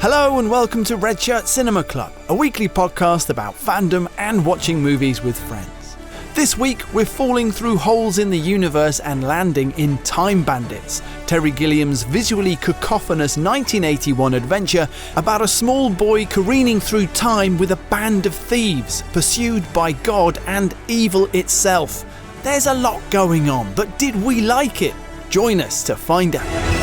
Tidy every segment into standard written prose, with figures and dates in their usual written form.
Hello and welcome to Redshirt Cinema Club, a weekly podcast about fandom and watching movies with friends. This week, we're falling through holes in the universe and landing in Time Bandits, Terry Gilliam's visually cacophonous 1981 adventure about a small boy careening through time with a band of thieves, pursued by God and evil itself. There's a lot going on, but did we like it? Join us to find out.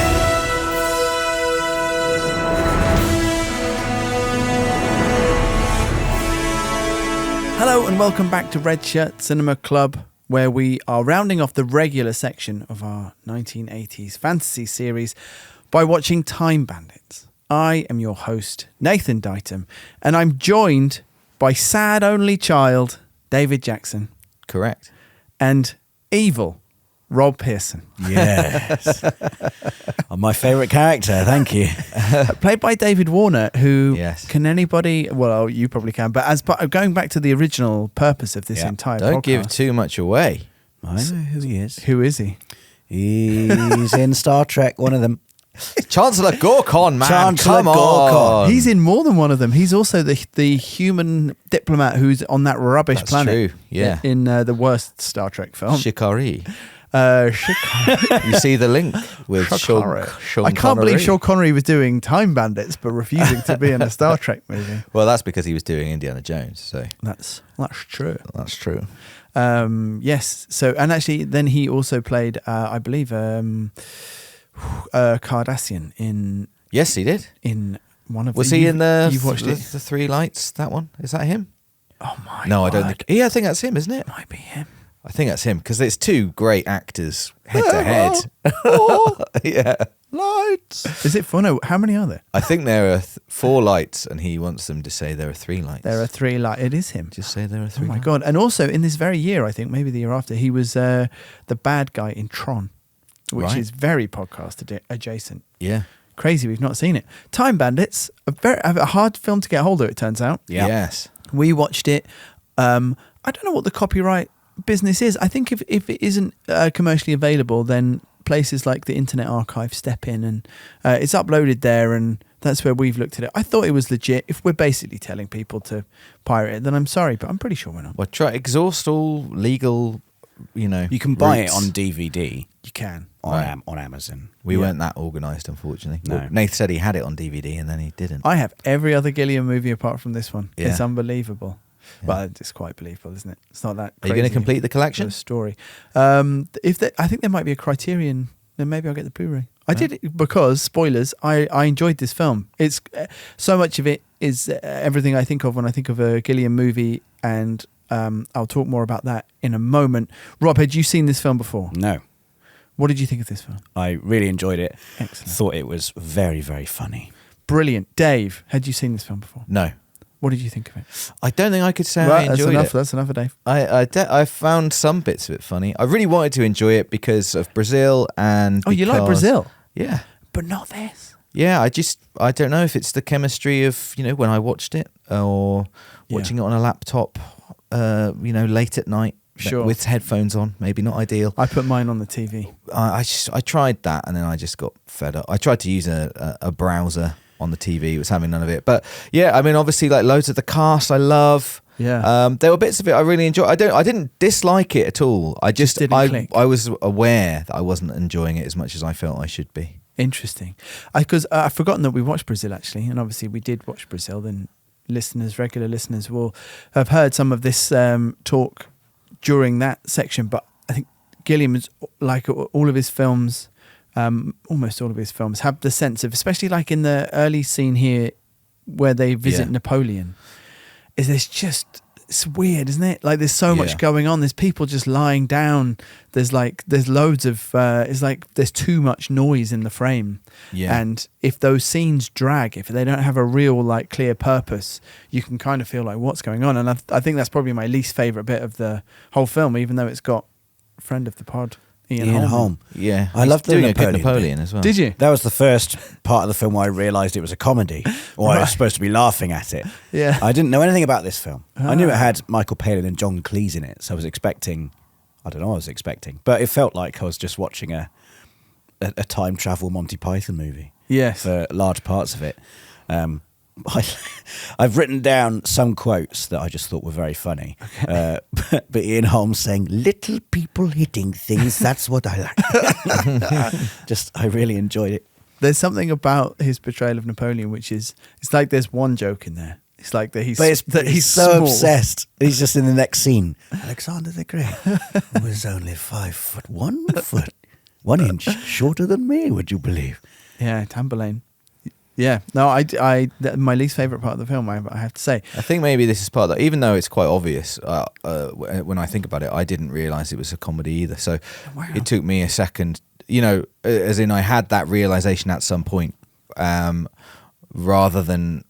Hello and welcome back to Redshirt Cinema Club, where we are rounding off the regular section of our 1980s fantasy series by watching Time Bandits. I am your host, Nathan Dighton, and I'm joined by sad only child, David Jackson. Correct. And evil, Rob Pearson. Yes. My favourite character, thank you. Played by David Warner, who Can anybody, well, you probably can, but as part of going back to the original purpose of this entire Don't podcast. give too much away. I know who he is. Who is he? He's in Star Trek, one of them. Chancellor Gorkon, man. Chancellor Come on. Gorkon. He's in more than one of them. He's also the human diplomat who's on that rubbish That's planet. true, yeah. In the worst Star Trek film. Shikari. Shikari. You see the link with Sean I can't believe Sean Connery was doing Time Bandits but refusing to be in a Star Trek movie. Well, that's because he was doing Indiana Jones, so That's true. that's true. Yes. So, and actually, then he also played, I believe, Cardassian in Yes, he did. one of. Was he in You've watched the it? Three Lights? That one? Is that him? Oh my! No, I don't word. think. Yeah, I think that's him, isn't it? Might be him. I think that's him because it's two great actors head to head. Yeah. Lights. Is it fun? No, how many are there? I think there are 4 lights, and he wants them to say there are 3 lights. There are 3 lights. It is him. Just say there are 3. Oh my lights. god! And also in this very year, I think maybe the year after, he was the bad guy in Tron, which Right. is very podcast adjacent. Yeah. Crazy, we've not seen it. Time Bandits, a hard film to get hold of. It turns out. Yeah. Yes. We watched it. I don't know what the copyright business is. I think if it isn't commercially available, then places like the Internet Archive step in and it's uploaded there, and that's where we've looked at it. I thought it was legit. If we're basically telling people to pirate it, then I'm sorry, but I'm pretty sure we're not. Well, try exhaust all legal, You can buy routes. it on DVD You can. on Amazon. We weren't that organised, unfortunately. No. Well, Nath said he had it on DVD and then he didn't. I have every other Gilliam movie apart from this one. Yeah. It's unbelievable. Yeah. Well, it's quite believable, isn't it? It's not that Are you crazy going to complete the for collection? a story. I think there might be a Criterion, then maybe I'll get the Blu-ray. I did it because, spoilers, I enjoyed this film. It's so much of it is everything I think of when I think of a Gilliam movie, and I'll talk more about that in a moment. Rob, had you seen this film before? No, What did you think of this film? I really enjoyed it. Excellent. Thought it was very, very funny. Brilliant. Dave, had you seen this film before? No. What did you think of it? I don't think I could say I Right, enjoyed it. That's enough for Dave. I found some bits of it funny. I really wanted to enjoy it because of Brazil and Oh, you like because- Brazil? Yeah. But not this. Yeah, I don't know if it's the chemistry of, when I watched it or watching it on a laptop, late at night Sure. with headphones on, maybe not ideal. I put mine on the TV. I tried that and then I just got fed up. I tried to use a browser on the TV. It was having none of it. But yeah, I mean, obviously, like loads of the cast I love. Yeah. There were bits of it I really enjoyed. I didn't dislike it at all. I just didn't click. I was aware that I wasn't enjoying it as much as I felt I should be. Interesting. Because I've forgotten that we watched Brazil, actually. And obviously we did watch Brazil. Then regular listeners will have heard some of this talk during that section. But I think Gilliam is, like all of his films, almost all of his films, have the sense of, especially like in the early scene here where they visit Napoleon, is it's weird, isn't it? Like there's so much going on. There's people just lying down. There's loads of, it's like there's too much noise in the frame. Yeah. And if those scenes drag, if they don't have a real like clear purpose, you can kind of feel like what's going on. And I think that's probably my least favourite bit of the whole film, even though it's got friend of the pod, Ian Holm. Yeah. I loved the doing a good Napoleon Napoleon as well. Did you? That was the first part of the film where I realised it was a comedy, or I was supposed to be laughing at it. Yeah. I didn't know anything about this film. I knew it had Michael Palin and John Cleese in it, so I was expecting, I don't know what I was expecting, but it felt like I was just watching a time travel Monty Python movie. Yes. For large parts of it. I've written down some quotes that I just thought were very funny. Okay. But Ian Holmes saying, "Little people hitting things, that's what I like." I really enjoyed it. There's something about his portrayal of Napoleon, which is, it's like there's one joke in there. It's like that he's so small. obsessed. He's just in the next scene. Alexander the Great was only 5'1" 1 inch shorter than me, would you believe? Yeah, Tamburlaine. Yeah, no, my least favourite part of the film, I have to say. I think maybe this is part of that, even though it's quite obvious, when I think about it, I didn't realise it was a comedy either. So It took me a second, as in I had that realisation at some point, rather than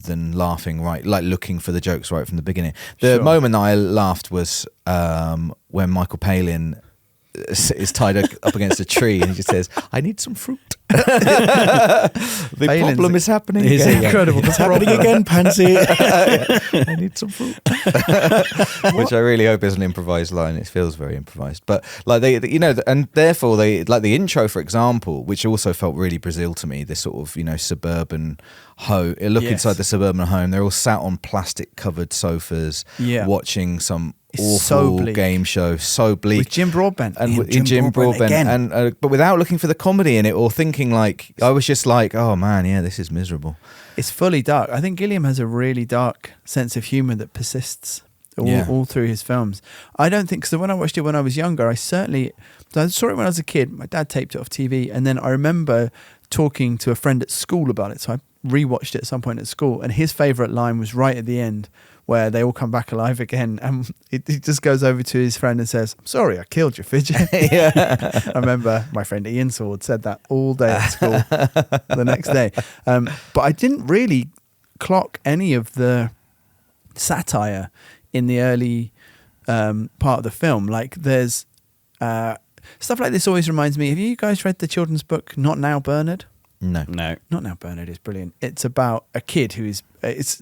laughing looking for the jokes right from the beginning. The moment that I laughed was when Michael Palin is tied up against a tree and he just says, "I need some fruit." The problem is happening again. Incredible. It's happening again, Pansy. I need some fruit. Which I really hope is an improvised line. It feels very improvised. But and therefore the intro, for example, which also felt really Brazil to me, this sort of, suburban home. Look inside the suburban home. They're all sat on plastic covered sofas watching some awful game show, so bleak, with Jim Broadbent Jim Broadbent and but without looking for the comedy in it or thinking I was just like, oh man, yeah, this is miserable. It's fully dark. I think Gilliam has a really dark sense of humour that persists all through his films. I don't think, because when I watched it when I was younger, I saw it when I was a kid. My dad taped it off TV, and then I remember talking to a friend at school about it, so I rewatched it at some point at school, and his favourite line was right at the end, where they all come back alive again, and he just goes over to his friend and says, "I'm sorry, I killed your fidget." I remember my friend Ian Sword said that all day at school the next day. But I didn't really clock any of the satire in the early part of the film. Like there's stuff like this always reminds me, have you guys read the children's book Not Now Bernard? No. Not Now Bernard is brilliant. It's about a kid who is it's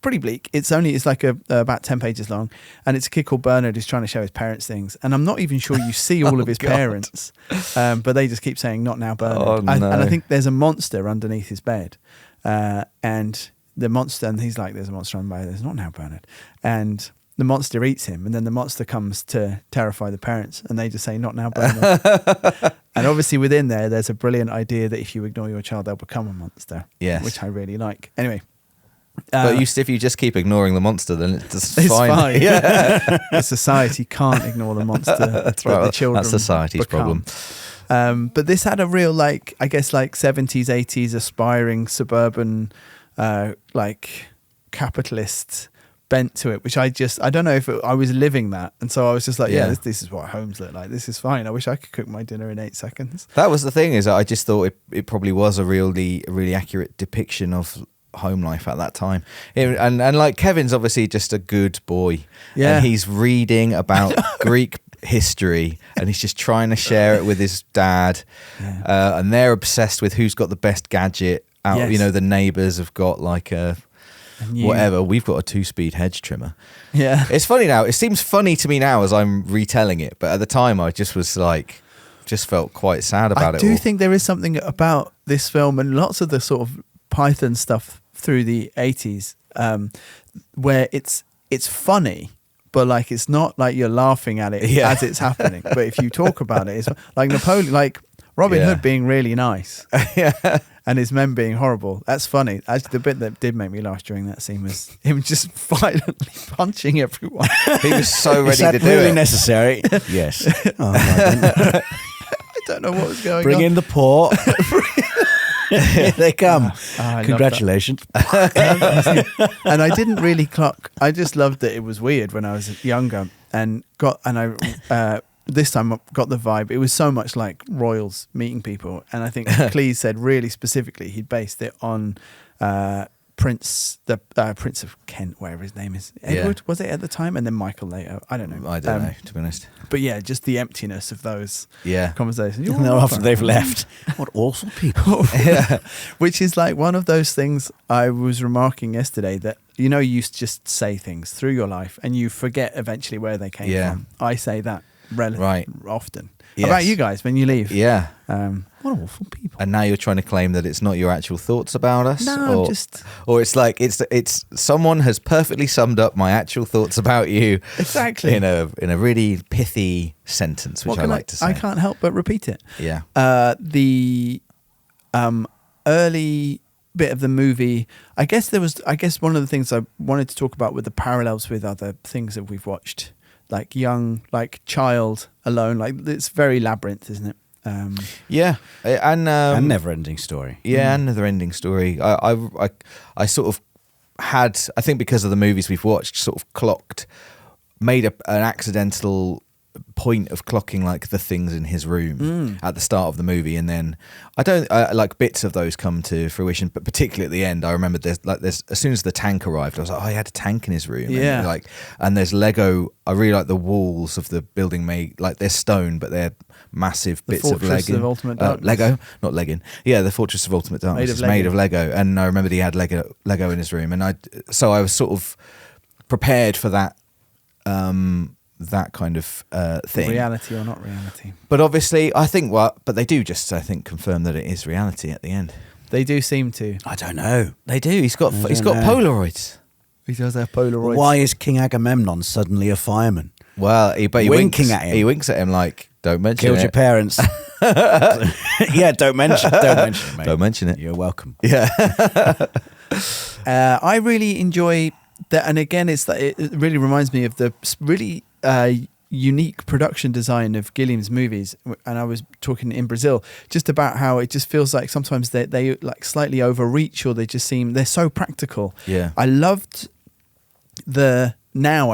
pretty bleak. It's like about 10 pages long, and it's a kid called Bernard who's trying to show his parents things, and I'm not even sure you see all of his parents, but they just keep saying "Not Now Bernard." And I think there's a monster underneath his bed, and the monster, and he's like, "There's a monster on my bed. There's Not Now Bernard," and the monster eats him, and then the monster comes to terrify the parents, and they just say "Not Now Bernard." And obviously within there's a brilliant idea that if you ignore your child, they'll become a monster. Yes, which I really like. Anyway. But if you just keep ignoring the monster, then it's fine. Yeah. The society can't ignore the monster. That's right. The children That's society's problem. But this had a real 70s, 80s aspiring suburban capitalist bent to it, which I don't know if I was living that, and so I was just like, this is what homes look like. This is fine. I wish I could cook my dinner in 8 seconds. That was the thing, is that I just thought it probably was a really accurate depiction of home life at that time, and like Kevin's obviously just a good boy, and he's reading about Greek history, and he's just trying to share it with his dad, and they're obsessed with who's got the best gadget out. The neighbours have got like a whatever, we've got a 2-speed hedge trimmer. It's funny now, it seems funny to me now as I'm retelling it, but at the time I just was like, just felt quite sad about it. I do think there is something about this film and lots of the sort of Python stuff through the 80s, where it's funny, but it's not like you're laughing at it as it's happening. But if you talk about it, it's like Napoleon, like Robin Hood being really nice, and his men being horrible. That's funny. Actually, the bit that did make me laugh during that scene was him just violently punching everyone. He was so ready to do really it. Necessary? Yes. I don't know what was going on. Bring in the poor. Here they come. Congratulations. And I didn't really clock. I just loved that it was weird when I was younger, and I this time I got the vibe. It was so much like royals meeting people, and I think Cleese said really specifically he'd based it on Prince of Kent, whatever his name is. Edward, was it at the time? And then Michael later. I don't know. I don't know, to be honest. But yeah, just the emptiness of those conversations. After they've left. What awful people. Which is like one of those things I was remarking yesterday, that you just say things through your life and you forget eventually where they came from. I say that often. Yes. How about you guys when you leave? Yeah. What awful people. And now you're trying to claim that it's not your actual thoughts about us? No, I'm just... Or it's like, it's someone has perfectly summed up my actual thoughts about you. Exactly. In a really pithy sentence, which I like to say. I can't help but repeat it. Yeah. The early bit of the movie, I guess one of the things I wanted to talk about with the parallels with other things that we've watched, like Child Alone, like it's very Labyrinth, isn't it? Yeah, and Never-Ending Story. Yeah, and Never-Ending Story. I sort of had, I think because of the movies we've watched, sort of made an accidental point of clocking like the things in his room at the start of the movie, and then like bits of those come to fruition, but particularly at the end I remember there's as soon as the tank arrived I was like, oh, he had a tank in his room. Yeah. And there's Lego. I really like the walls of the building made like they're stone but they're massive bits of Lego, not legging. Yeah, the Fortress of Ultimate Darkness is made of Lego, and I remember he had Lego in his room, and I was sort of prepared for that that kind of thing. Reality or not reality. But obviously, but they do just, I think, confirm that it is reality at the end. They do seem to. I don't know. They do. He's got Polaroids. He does have Polaroids. Why is King Agamemnon suddenly a fireman? Well, he winking at him. He winks at him like, don't mention Killed it. your parents. Yeah, don't mention it, mate. Don't mention it. You're welcome. Yeah. I really enjoy that, and again, it really reminds me of the really unique production design of Gilliam's movies. And I was talking in Brazil just about how it just feels like sometimes they like slightly overreach, or they're so practical. Yeah. I loved I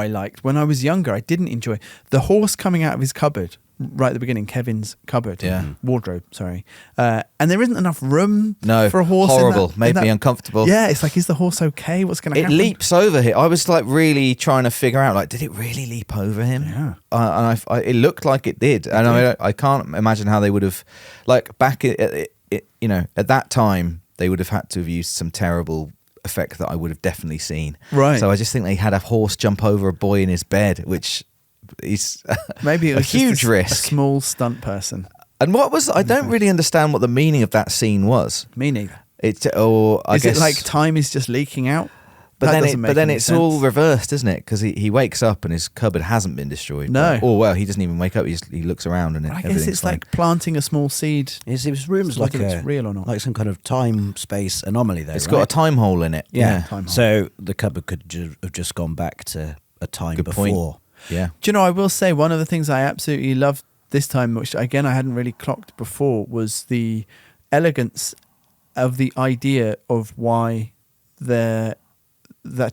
liked when I was younger. I didn't enjoy the horse coming out of his cupboard right at the beginning, Kevin's cupboard, wardrobe, sorry. And there isn't enough room for a horse. Horrible, made me uncomfortable. Yeah, it's like, is the horse okay? What's going to happen? It leaps over him. I was like really trying to figure out, like, did it really leap over him? Yeah. And it looked like it did. I can't imagine how they would have, like, back at that time, they would have had to have used some terrible effect that I would have definitely seen. Right. So I just think they had a horse jump over a boy in his bed, which is maybe it was a huge risk. A small stunt person. And I don't really understand what the meaning of that scene was. Me neither. Is it like time is just leaking out? But then it's all reversed, isn't it? Because he wakes up and his cupboard hasn't been destroyed. No. He doesn't even wake up. He looks around and I guess it's fine. Like planting a small seed. His room's like it's real or not. Like some kind of time-space anomaly there. It's got a time hole in it. Yeah. Time hole. So the cupboard could have just gone back to a time before. Point. Yeah. Do you know, I will say one of the things I absolutely loved this time, which again I hadn't really clocked before, was the elegance of the idea of why that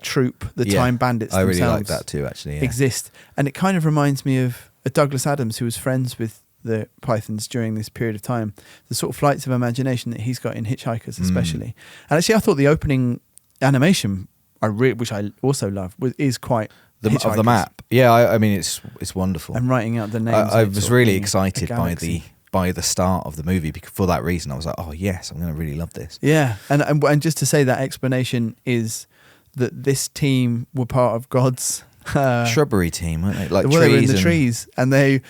troupe, the Time Bandits, I really like that too, actually. Yeah. Exist, and it kind of reminds me of Douglas Adams, who was friends with the Pythons during this period of time. The sort of flights of imagination that he's got in Hitchhikers, especially. And actually, I thought the opening animation, which I also love, is quite of the map. Yeah, I mean it's wonderful. And writing out the names. I was really excited by the start of the movie for that reason. I was like, oh yes, I'm going to really love this. Yeah, and just to say that explanation is that this team were part of God's shrubbery team, weren't they? Like trees, they were in the trees, and they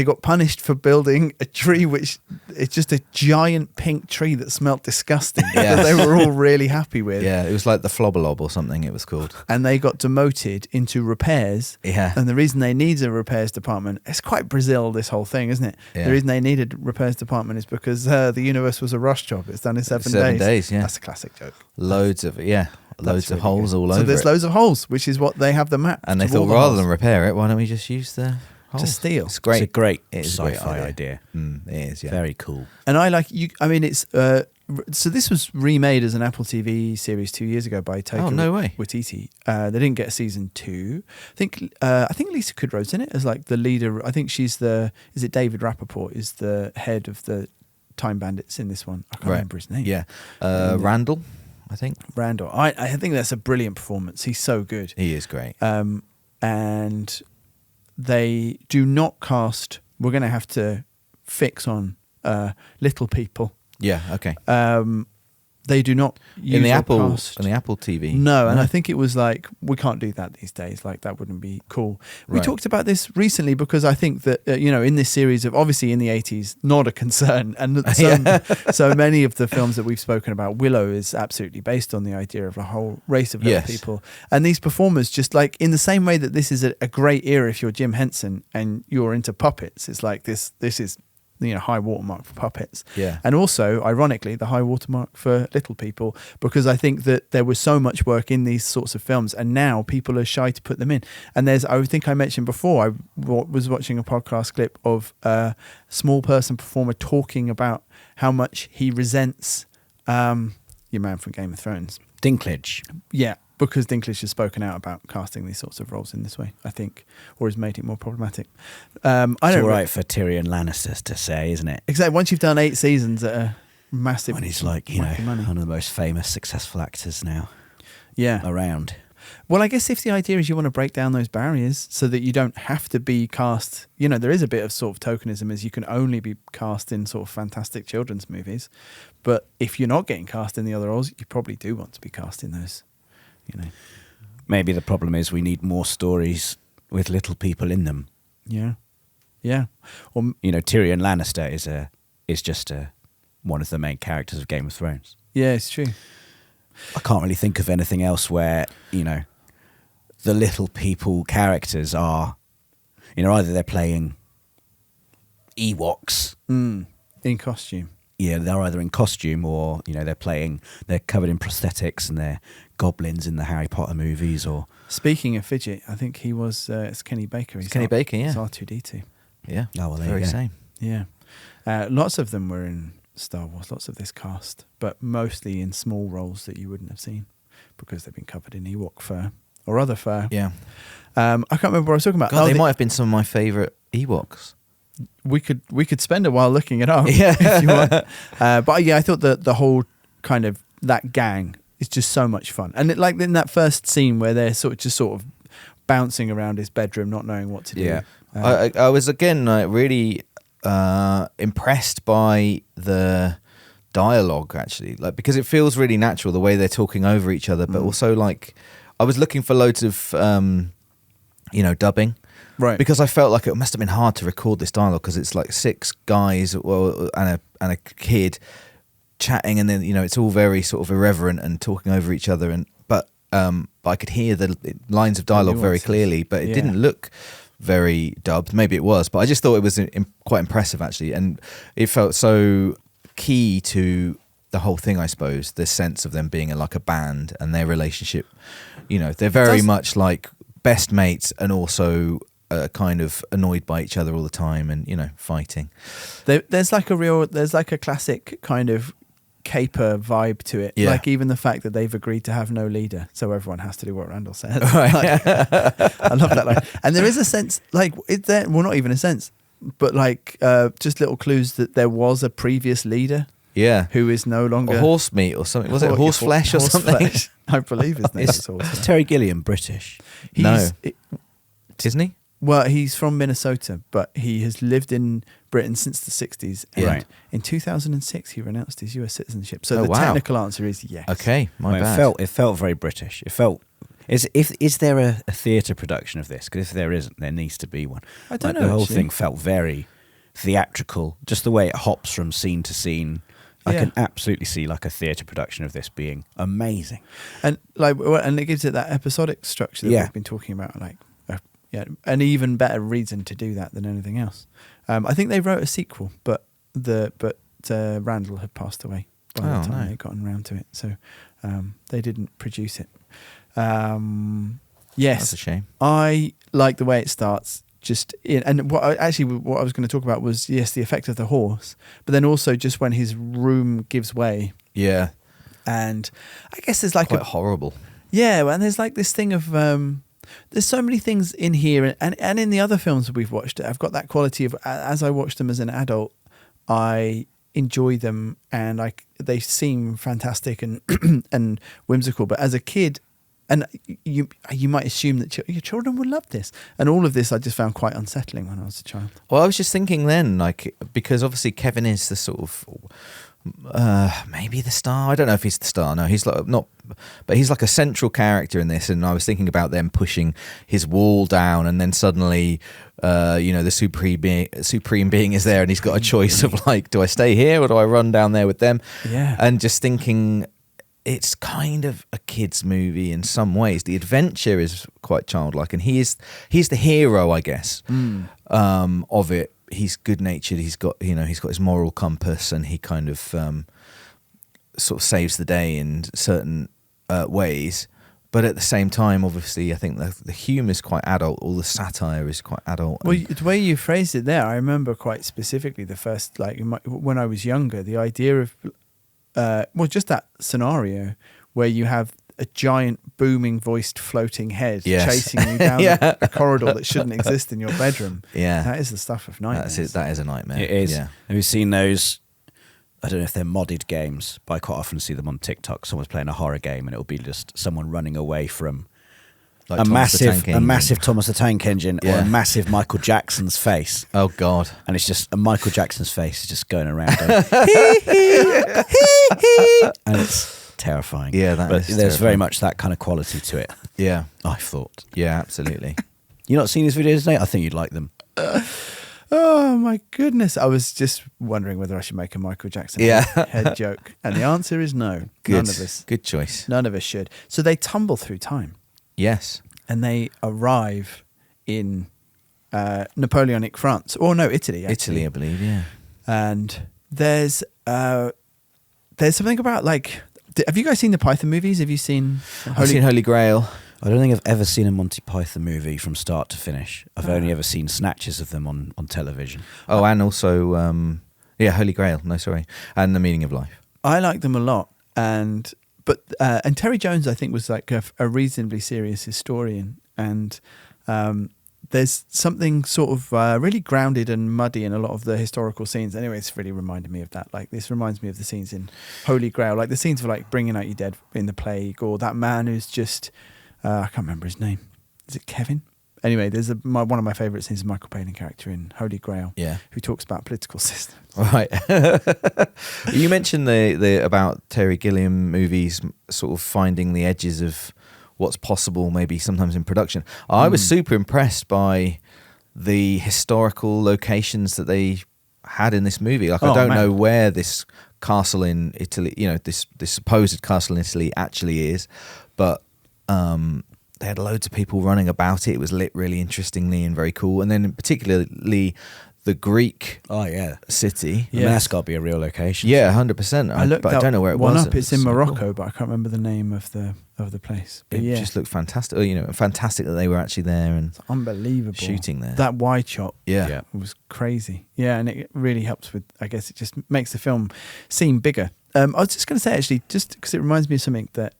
got punished for building a tree which it's just a giant pink tree that smelled disgusting. Yeah. That they were all really happy with. Yeah, it was like the Flobberlob or something it was called. And they got demoted into repairs. Yeah. And the reason they needed a repairs department, it's quite Brazil, this whole thing, isn't it? Yeah. The reason they needed a repairs department is because the universe was a rush job. It's done in 7 days. 7 days, yeah. That's a classic joke. Loads of really holes all over. So there's loads of holes, which is what they have the map. And they thought, rather than repair it, why don't we just use the holes? To steal. It's great. It's a great sci-fi idea. It is, yeah. Very cool. And I like you. I mean, it's so this was remade as an Apple TV series 2 years ago by Taika Waititi. They didn't get a season 2. I think Lisa Kudrow's in it as like the leader. I think she's is it David Rappaport is the head of the Time Bandits in this one. I can't remember his name. Yeah, Randall, I think. Randall. I think that's a brilliant performance. He's so good. He is great. And they do not cast. We're going to have to fix on little people. Yeah. Okay. They do not use in the or Apple cast. in the Apple TV. No, and I think it was like, we can't do that these days. Like, that wouldn't be cool. We Right. talked about this recently because I think that, in this series of, obviously in the 80s, not a concern. And so many of the films that we've spoken about, Willow is absolutely based on the idea of a whole race of little Yes. people. And these performers, just like in the same way that this is a great era if you're Jim Henson and you're into puppets, it's like this is, high watermark for puppets. Yeah. And also, ironically, the high watermark for little people, because I think that there was so much work in these sorts of films, and now people are shy to put them in. And I think I mentioned before, I was watching a podcast clip of a small person performer talking about how much he resents your man from Game of Thrones. Dinklage. Yeah, because Dinklage has spoken out about casting these sorts of roles in this way, I think, or has made it more problematic. It's all right for Tyrion Lannister to say, isn't it? Exactly. Once you've done 8 seasons at a massive, When he's like, money. one of the most famous, successful actors now Yeah. around. Well, I guess if the idea is you want to break down those barriers so that you don't have to be cast, there is a bit of sort of tokenism, as you can only be cast in sort of fantastic children's movies. But if you're not getting cast in the other roles, you probably do want to be cast in those. Maybe the problem is we need more stories with little people in them. Yeah. Yeah. Or Tyrion Lannister is just one of the main characters of Game of Thrones. yeah, it's true. I can't really think of anything else where, the little people characters are, either they're playing Ewoks. In costume. Yeah, they're either in costume or, they're covered in prosthetics and they're goblins in the Harry Potter movies or... Speaking of fidget, I think he was, it's Kenny Baker. He's Kenny Baker, yeah. He's R2-D2. Yeah. Oh, well, there very you go. same. Yeah. Lots of them were in Star Wars, lots of this cast, but mostly in small roles that you wouldn't have seen because they've been covered in Ewok fur or other fur. Yeah. I can't remember what I was talking about. God, they might have been some of my favourite Ewoks. We could spend a while looking it up. Yeah. If you want. But yeah, I thought that the whole kind of that gang is just so much fun. And like in that first scene where they're sort of bouncing around his bedroom, not knowing what to do. Yeah. I was again really impressed by the dialogue, actually, like because it feels really natural the way they're talking over each other, but also like I was looking for loads of dubbing. Right. Because I felt like it must have been hard to record this dialogue because it's like 6 guys and a kid chatting, and then it's all very sort of irreverent and talking over each other, but I could hear the lines of dialogue very clearly, but it didn't look very dubbed. Maybe it was, but I just thought it was quite impressive actually, and it felt so key to the whole thing, I suppose, the sense of them being like a band and their relationship. They're very much like best mates and also kind of annoyed by each other all the time and fighting. There's like a classic kind of caper vibe to it. Yeah. Like even the fact that they've agreed to have no leader, so everyone has to do what Randall says. Right. I love that line. And there is a sense, like, it's there. Well, not even a sense, but like just little clues that there was a previous leader. Yeah. Who is no longer a horse meat or something? Was it horse flesh or something? Flesh. I believe his name is horse. Is Terry Gilliam British? Isn't he? Well, he's from Minnesota, but he has lived in Britain since the 60s. And Right. in 2006, he renounced his US citizenship. So Oh, the wow. technical answer is yes. Okay, my bad. It felt very British. It felt. Is there a theatre production of this? Because if there isn't, there needs to be one. I don't know, The whole actually. thing felt very theatrical. Just the way it hops from scene to scene. I Yeah. can absolutely see like a theatre production of this being amazing. And and it gives it that episodic structure that we've been talking about, like an even better reason to do that than anything else. I think they wrote a sequel, but Randall had passed away by the time they'd gotten around to it, so they didn't produce it. Yes, That's a shame. I like the way it starts. What I was going to talk about was the effect of the horse, but then also just when his room gives way. Yeah. And I guess there's like Quite horrible. Yeah, and there's like this thing of there's so many things in here, and in the other films that we've watched, I've got that quality of as I watch them as an adult, I enjoy them and they seem fantastic and and whimsical. But as a kid, and you might assume that your children would love this, and all of this I just found quite unsettling when I was a child. Well, I was just thinking then, like, because obviously Kevin is the sort of Maybe the star. I don't know if he's the star. No, he's like not, but he's like a central character in this. And I was thinking about them pushing his wall down, and then suddenly, the supreme being is there, and he's got a choice of like, do I stay here or do I run down there with them? Yeah. And just thinking, it's kind of a kid's movie in some ways. The adventure is quite childlike, and he's the hero, I guess, of it. He's good-natured. He's got his moral compass, and he kind of sort of saves the day in certain ways. But at the same time, obviously, I think the humour is quite adult. All the satire is quite adult. Well, the way you phrased it there, I remember quite specifically the first, when I was younger, the idea of, just that scenario where you have a giant booming voiced floating head chasing you down a corridor that shouldn't exist in your bedroom. Yeah. That is the stuff of nightmares. That's it. That is a nightmare. It is. Yeah. Have you seen those? I don't know if they're modded games, but I quite often see them on TikTok. Someone's playing a horror game, and it'll be just someone running away from Like a Thomas the massive, Tank Engine. Thomas the Tank Engine, or Yeah. a massive Michael Jackson's face, Oh God. and it's just a Michael Jackson's face is just going around, going, hee, hee, hee, hee, and it's terrifying. Yeah, that but is there's terrifying. very much that kind of quality to it. Yeah. I thought. Yeah. Absolutely. You not seen his videos, Nate? I think you'd like them. Oh my goodness! I was just wondering whether I should make a Michael Jackson head joke, and the answer is no. Good. None of us. Good choice. None of us should. So they tumble through time, Yes. and they arrive in Napoleonic France, or no, Italy. Actually. Italy, I believe. Yeah. And there's something about have you guys seen the Python movies? Have you seen I've seen Holy Grail. I don't think I've ever seen a Monty Python movie from start to finish. I've only ever seen snatches of them on television. Oh, and also, Holy Grail. No, sorry. And The Meaning of Life. I like them a lot, and Terry Jones, I think, was like a reasonably serious historian, and there's something sort of really grounded and muddy in a lot of the historical scenes. Anyway, it's really reminded me of that. Like, this reminds me of the scenes in Holy Grail, like the scenes of like bringing out your dead in the plague, or that man who's just I can't remember his name. Is it Kevin? Anyway, there's one of my favourite scenes of Michael Palin character in Holy Grail, who talks about political systems. Right. You mentioned the about Terry Gilliam movies sort of finding the edges of what's possible, maybe sometimes in production. I was super impressed by the historical locations that they had in this movie. Like, I don't know where this castle in Italy, this supposed castle in Italy actually is, but they had loads of people running about it. It was lit really interestingly and very cool. And then particularly the Greek city. Yeah, that's got to be a real location. Yeah, 100%. I looked but I don't know where it one was. up. It's in so Morocco, cool. but I can't remember the name of the place. But It just looked fantastic. Fantastic that they were actually there and it's unbelievable shooting there. That wide shot, Yeah. was crazy. Yeah, and it really helps with. I guess it just makes the film seem bigger. I was just going to say, actually, just because it reminds me of something that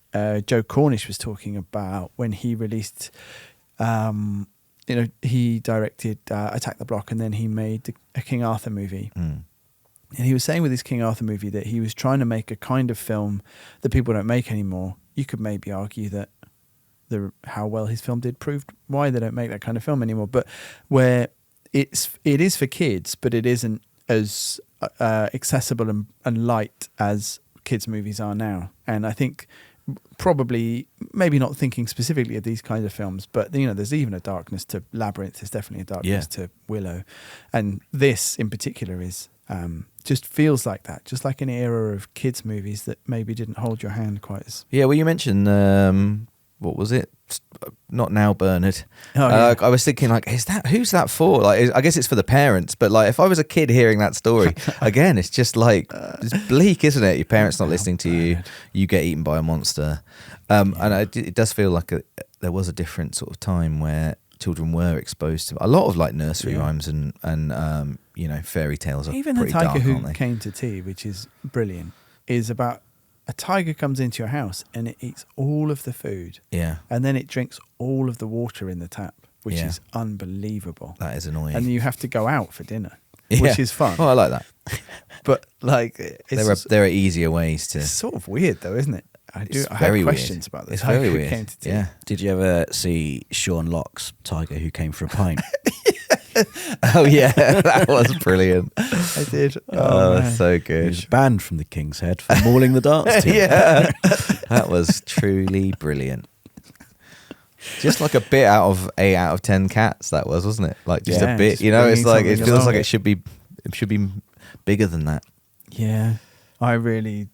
Joe Cornish was talking about when he released. He directed Attack the Block, and then he made a King Arthur movie. And he was saying with his King Arthur movie that he was trying to make a kind of film that people don't make anymore. You could maybe argue that how well his film did proved why they don't make that kind of film anymore. But where it is for kids, but it isn't as accessible and light as kids' movies are now. And I think probably maybe not thinking specifically of these kinds of films, but there's even a darkness to Labyrinth. There's definitely a darkness to Willow, and this in particular is just feels like that, just like an era of kids' movies that maybe didn't hold your hand quite as. Yeah, well, you mentioned what was it? Not Now, Bernard. Oh, yeah. I was thinking, like, who's that for? Like, I guess it's for the parents, but like, if I was a kid hearing that story, again, it's just like it's bleak, isn't it? Your parents not listening to you, you get eaten by a monster, and it does feel like there was a different sort of time where children were exposed to a lot of like nursery rhymes and fairy tales. Are Even the pretty Tiger dark, Who aren't they? Came to Tea, which is brilliant, is about a tiger comes into your house and it eats all of the food. Yeah. And then it drinks all of the water in the tap, which Yeah. is unbelievable. That is annoying. And you have to go out for dinner, Yeah. which is fun. Oh, I like that. But like, There are easier ways to. it's sort of weird though, isn't it? I It's have very weird. questions about the It's Tiger very Who weird. Came to Tea. Yeah. Did you ever see Sean Locke's Tiger Who Came for a Pint? Oh yeah, that was brilliant. I did. Oh, Man. so He good. was banned from the King's Head for mauling the darts team. Yeah, that was truly brilliant. Just like a bit out of 8 out of 10 cats. That was, wasn't it? Like just Yeah, a bit. just You know, it's bringing like it something feels along. like it should be. It should be bigger than that. Yeah, I really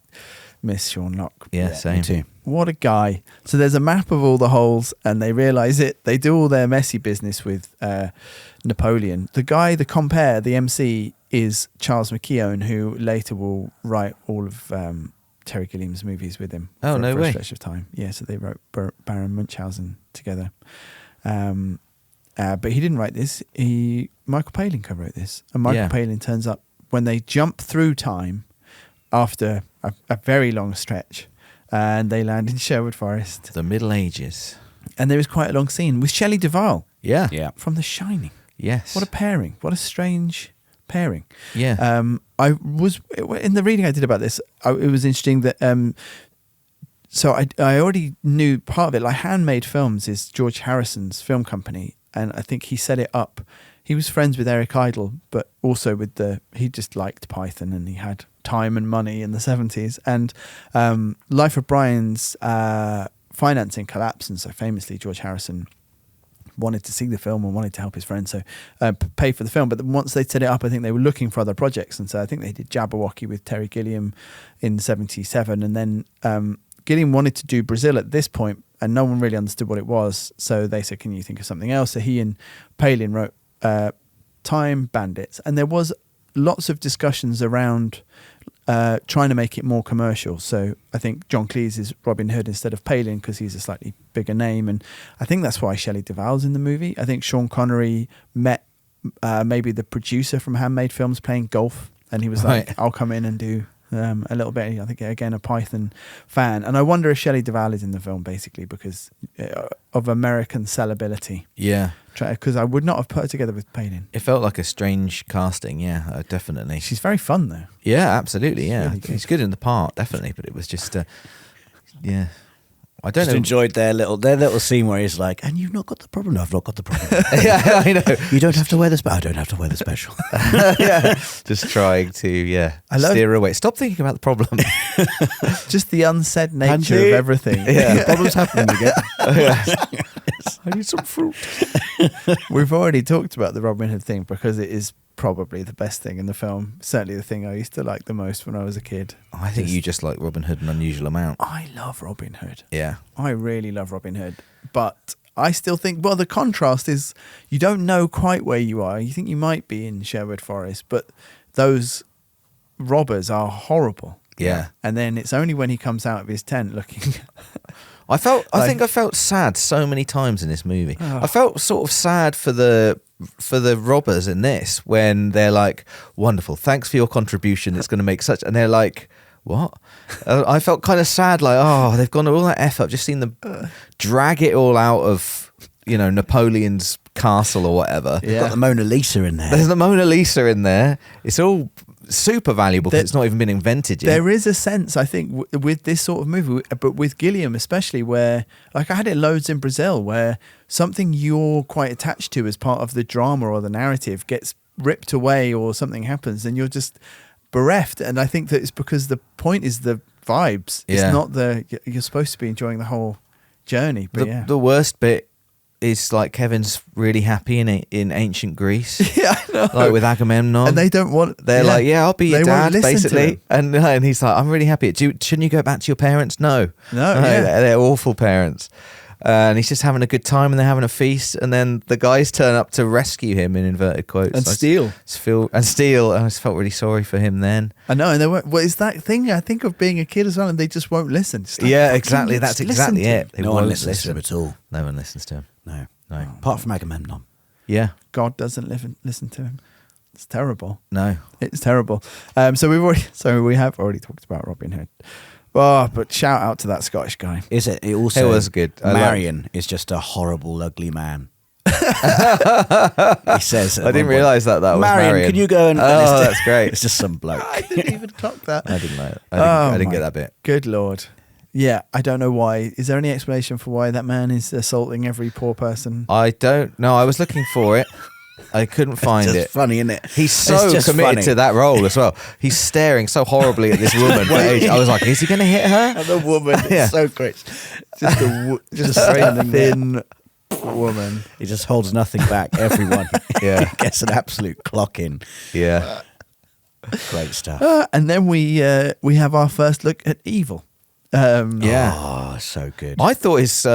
miss Sean Locke. Yeah, Me same. too. What a guy. So there's a map of all the holes and they realise it. They do all their messy business with Napoleon. The guy, the compere, the MC is Charles McKeown, who later will write all of Terry Gilliam's movies with him. Oh, no for way. a stretch of time. Yeah, so they wrote Baron Munchausen together. But he didn't write this. Michael Palin co-wrote this. And Michael Palin turns up when they jump through time after a very long stretch. And they land in Sherwood Forest. The Middle Ages. And there is quite a long scene with Shelley Duvall Yeah. Yeah. from The Shining. Yes. What a pairing. What a strange pairing. Yeah. I was, in the reading I did about this, it was interesting that, so I already knew part of it, like Handmade Films is George Harrison's film company. And I think he set it up. He was friends with Eric Idle, but also with he just liked Python and he had time and money in the 70s. And Life of Brian's financing collapsed. And so famously, George Harrison wanted to see the film and wanted to help his friend, so pay for the film. But once they set it up, I think they were looking for other projects. And so I think they did Jabberwocky with Terry Gilliam in 77. And then Gilliam wanted to do Brazil at this point, and no one really understood what it was. So they said, can you think of something else? So he and Palin wrote Time Bandits. And there was lots of discussions around trying to make it more commercial. So I think John Cleese is Robin Hood instead of Palin because he's a slightly bigger name. And I think that's why Shelley Duvall's in the movie. I think Sean Connery met maybe the producer from Handmade Films playing golf. And he was like, I'll come in and do a little bit. I think, again, a Python fan. And I wonder if Shelley Duvall is in the film, basically, because of American sellability. Yeah. Because I would not have put her together with Palin. It felt like a strange casting. Yeah, definitely. She's very fun, though. Yeah, absolutely. Yeah. really good. He's good in the part, definitely. But it was just, yeah. I don't Just know. enjoyed their little scene where he's like, and you've not got the problem. No, I've not got the problem. Yeah, I know. You don't have to wear this, but I don't have to wear the special. Yeah. Just trying to, I love- steer away. Stop thinking about the problem. Just the unsaid nature Pansy. of everything. Yeah. Problems happen again. I need some fruit. We've already talked about the Robin Hood thing because it is probably the best thing in the film. Certainly the thing I used to like the most when I was a kid. I think you just like Robin Hood an unusual amount. I love Robin Hood. Yeah. I really love Robin Hood. But I still think, well, the contrast is you don't know quite where you are. You think you might be in Sherwood Forest, but those robbers are horrible. Yeah. And then it's only when he comes out of his tent looking... I think I felt sad so many times in this movie. Oh. I felt sort of sad for the robbers in this when they're like, wonderful, thanks for your contribution. It's going to make such, and they're like, what? I felt kind of sad, like, oh, they've gone to all that effort. I've just seen them drag it all out of, Napoleon's castle or whatever. Yeah. Got the Mona Lisa in there. There's the Mona Lisa in there. It's all super valuable because it's not even been invented yet. There is a sense, I think, with this sort of movie, but with Gilliam especially, where, like I had it loads in Brazil, where something you're quite attached to as part of the drama or the narrative gets ripped away or something happens and you're just bereft. And I think that it's because the point is the vibes. It's Yeah. not you're supposed to be enjoying the whole journey. But The worst bit is like Kevin's really happy in Ancient Greece. yeah, I know. Like with Agamemnon. And they don't want... They're like, yeah, I'll be your They won't dad, listen to basically. him. And he's like, I'm really happy. Shouldn't you go back to your parents? No. No, yeah. They're awful parents. And he's just having a good time and they're having a feast. And then the guys turn up to rescue him, in inverted quotes. And steal. And steal. I just felt really sorry for him then. I know, and they won't... Well, it's that thing, I think, of being a kid as well, and they just won't listen. Just like, Yeah, fucking exactly. That's listen exactly to him. it. They No one won't listens to him at all. No one listens to him. No. No. Apart from Agamemnon. Yeah. God doesn't listen to him. It's terrible. No. It's terrible. So we have already talked about Robin Hood. Oh, but shout out to that Scottish guy. Is it? It also It was good. I Marion is just a horrible, ugly man. He says, I didn't realise that was Marion. Can you go and? Oh, that's great. It's just some bloke. I didn't even clock that. I didn't know it. Oh I didn't my get that bit. Good Lord. Yeah, I don't know why. Is there any explanation for why that man is assaulting every poor person? I don't know. I was looking for it. I couldn't find It's it. just funny, isn't it? He's so It's just committed funny. to that role as well. He's staring so horribly at this woman for ages. I was like, is he going to hit her? And the woman, Yeah. it's so great. Just a very thin woman. He just holds nothing back. Everyone, Yeah. gets an absolute clock in. Yeah. Great stuff. And then we have our first look at Evil. Yeah. Oh, so good. I thought his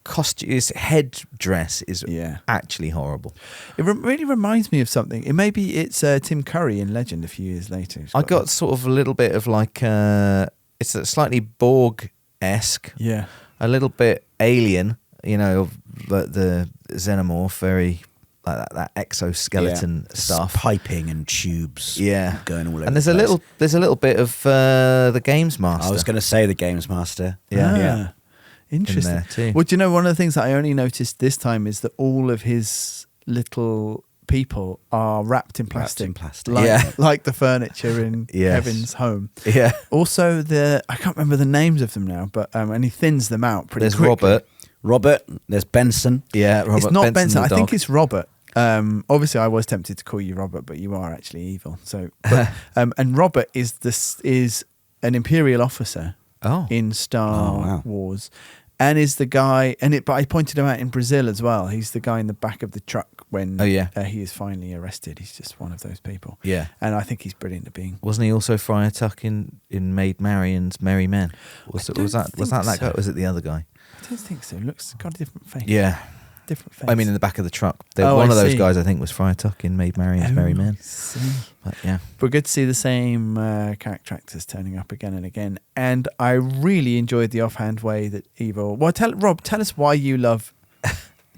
costume, his headdress is Yeah. actually horrible. It really reminds me of something. It's Tim Curry in Legend a few years later. He's I got sort of a little bit of like, it's a slightly Borg-esque, yeah. a little bit alien, you know, of the xenomorph, very like that exoskeleton stuff. Piping and tubes. Yeah, Going all over. and there's the a place. little bit of the Games Master. I was going to say the Games Master. Yeah. Yeah. Interesting. there too. Well, do you know, one of the things that I only noticed this time is that all of his people are wrapped in plastic. Like, Yeah. like the furniture in Yes. Kevin's home. Yeah, Also, I can't remember the names of them now, but and he thins them out pretty there's quickly. Robert, there's Benson. Yeah, Robert. It's not Benson. the I think dog. it's Robert. Obviously, I was tempted to call you Robert, but you are actually evil. So, but, and Robert is an Imperial officer Oh. in Star Oh, wow. Wars, and is the guy. But I pointed him out in Brazil as well. He's the guy in the back of the truck when Oh, yeah. he is finally arrested. He's just one of those people. Yeah. And I think he's brilliant at being. Wasn't he also Friar Tuck in Maid Marian's Merry Men? Was I don't that think that guy? so. Or was it the other guy? I don't think so. Looks got a different face. Yeah. Different face. I mean, in the back of the truck. Oh, One I of those see. guys, I think, was Friar Tuck in Maid Marian's Merry Men. See. But yeah. But good to see the same character actors turning up again and again. And I really enjoyed the offhand way that Evil... Well, Rob, tell us why you love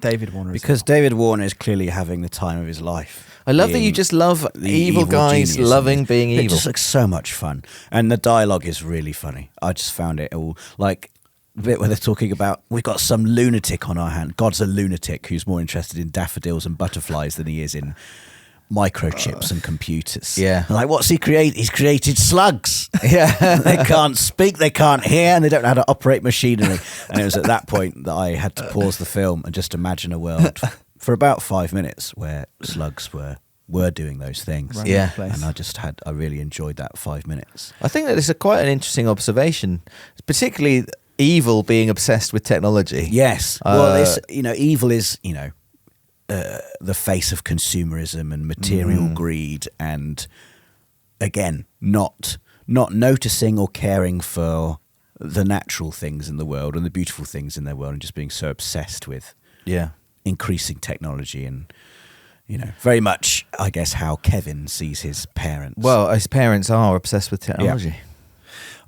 David Warner. Because David Warner is clearly having the time of his life. I love that you Being just love the evil guys genius loving in it. being It evil. just looks so much fun. And the dialogue is really funny. I just found it all like the bit where they're talking about we've got some lunatic on our hand. God's a lunatic who's more interested in daffodils and butterflies than he is in microchips and computers. Yeah. Like, what's he created? He's created slugs. Yeah. They can't speak, they can't hear, and they don't know how to operate machinery. And it was at that point that I had to pause the film and just imagine a world for about 5 minutes where slugs were doing those things. Running Yeah. the place. And I really enjoyed that 5 minutes. I think that it's quite an interesting observation, particularly evil being obsessed with technology. Yes. Well, evil is, the face of consumerism and material greed, and again, not noticing or caring for the natural things in the world and the beautiful things in their world, and just being so obsessed with Yeah. increasing technology and, very much, I guess, how Kevin sees his parents. Well, his parents are obsessed with technology.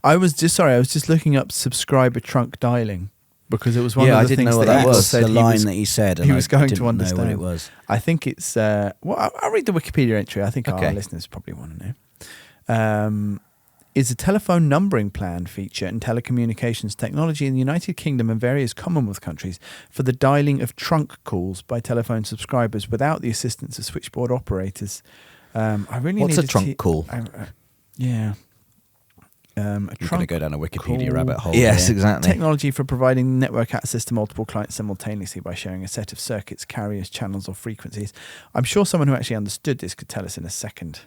I was just looking up subscriber trunk dialing because it was one Yeah, of I the things things know what that that he was. that's said the he line was, that he said. he and was I going didn't to understand know what it was. I think it's I'll read the Wikipedia entry. I think our Okay. listeners probably want to know. Is a telephone numbering plan feature in telecommunications technology in the United Kingdom and various Commonwealth countries for the dialing of trunk calls by telephone subscribers without the assistance of switchboard operators. I really What's a needed trunk call? Yeah. A You're going to trunk go down a Wikipedia call. rabbit hole. Yes, here. exactly. Technology for providing network access to multiple clients simultaneously by sharing a set of circuits, carriers, channels, or frequencies. I'm sure someone who actually understood this could tell us in a second.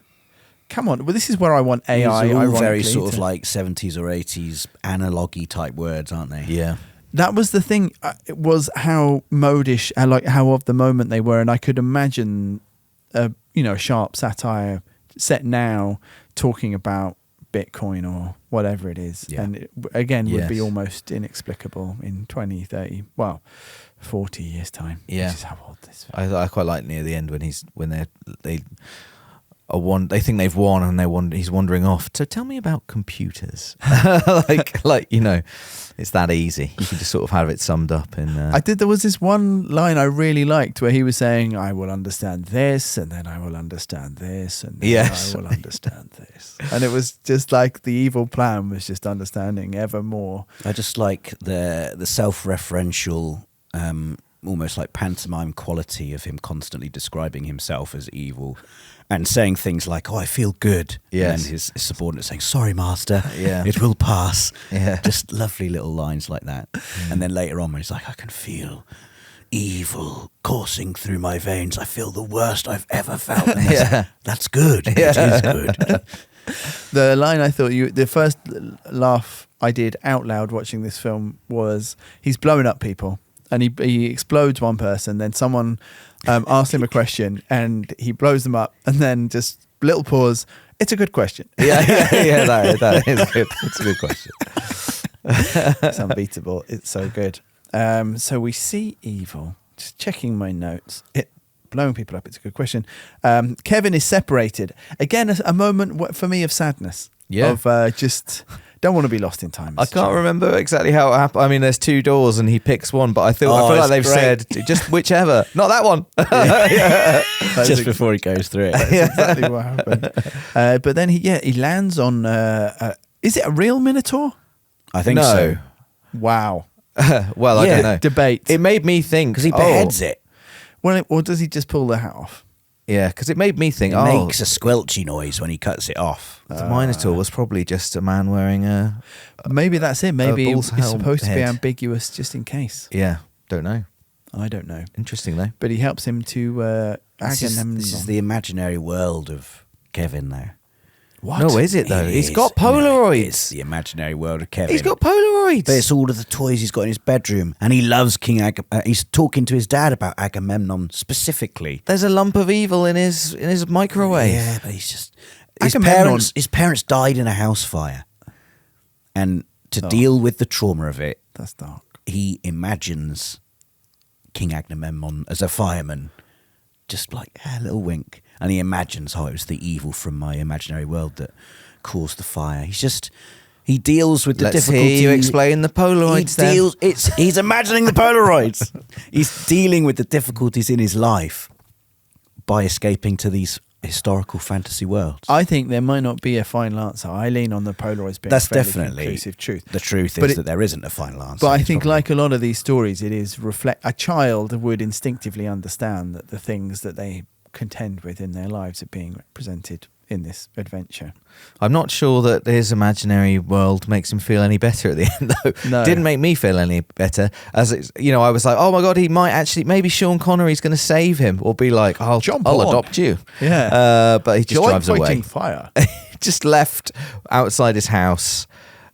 Come on, well, this is where I want AI. These are all ironically, very sort of to- like 70s or 80s analog-y type words, aren't they? Yeah. That was the thing. It was how modish, how of the moment they were, and I could imagine, a sharp satire set now talking about Bitcoin or whatever it is, Yeah. and it, again would be Yes. almost inexplicable in 20, 30, 40 years time. Yeah. Which is how old this. I quite like near the end when they think they've won and he's wandering off. So tell me about computers. It's that easy. You can just sort of have it summed up in. There was this one line I really liked where he was saying, "I will understand this, and then I will understand this, and then Yes. I will understand this," and it was just like the evil plan was just understanding ever more. I just like the self-referential, almost like pantomime quality of him constantly describing himself as evil and saying things like, "Oh, I feel good." Yes. And his subordinate saying, "Sorry, master, Yeah. it will pass." Yeah. Just lovely little lines like that. And then later on when he's like, "I can feel evil coursing through my veins. I feel the worst I've ever felt. That's good. It is good. The line I thought the first laugh I did out loud watching this film was he's blowing up people and he explodes one person, then someone asks him a question and he blows them up, and then just little pause. It's a good question. That is good. It's a good question. It's unbeatable. It's so good. So we see evil. Just checking my notes. Blowing people up. It's a good question. Kevin is separated. Again, a moment for me of sadness. Yeah. Of just don't want to be lost in time. I can't remember exactly how it happened. I mean, there's 2 doors and he picks one, but I feel like they've said just whichever. Not that one. Just before he goes through it. That's exactly what happened. But then he lands on. Is it a real Minotaur? I think so. Wow. Well, I don't know. Debate. It made me think Because he beheads it. Well, or does he just pull the hat off? Yeah, because it made me think. It makes a squelchy noise when he cuts it off. The Minotaur was probably just a man wearing a. Maybe that's it. Maybe bull's it's supposed to be head. ambiguous just in case. Yeah, don't know. I don't know. Interesting though. But he helps him to This is the imaginary world of Kevin now. What? No, is it though? It He's is. got Polaroids. It's the imaginary world of Kevin. He's got Polaroids. But it's all of the toys he's got in his bedroom, and he loves King he's talking to his dad about Agamemnon specifically. There's a lump of evil in his microwave. Yeah, but he's just Agamemnon- his parents died in a house fire, and to deal with the trauma of it, That's dark. he imagines King Agamemnon as a fireman, just like a little wink, and he imagines how it was the evil from my imaginary world that caused the fire. He deals with the Let's difficulty. hear you explain the Polaroids then. He's imagining the Polaroids. He's dealing with the difficulties in his life by escaping to these historical fantasy worlds. I think there might not be a final answer. I lean on the Polaroids being That's fairly definitely conclusive truth. The truth But is that there isn't a final answer. But I It's think, probably- like a lot of these stories, it is a child would instinctively understand that the things that they contend with in their lives are being represented in this adventure. I'm not sure that his imaginary world makes him feel any better at the end, though. No. Didn't make me feel any better. As it's, I was like, oh my god, he might actually. Maybe Sean Connery's going to save him, or be like, I'll Jump I'll on. adopt you. Yeah. But he just drives fighting away. fire. Just left outside his house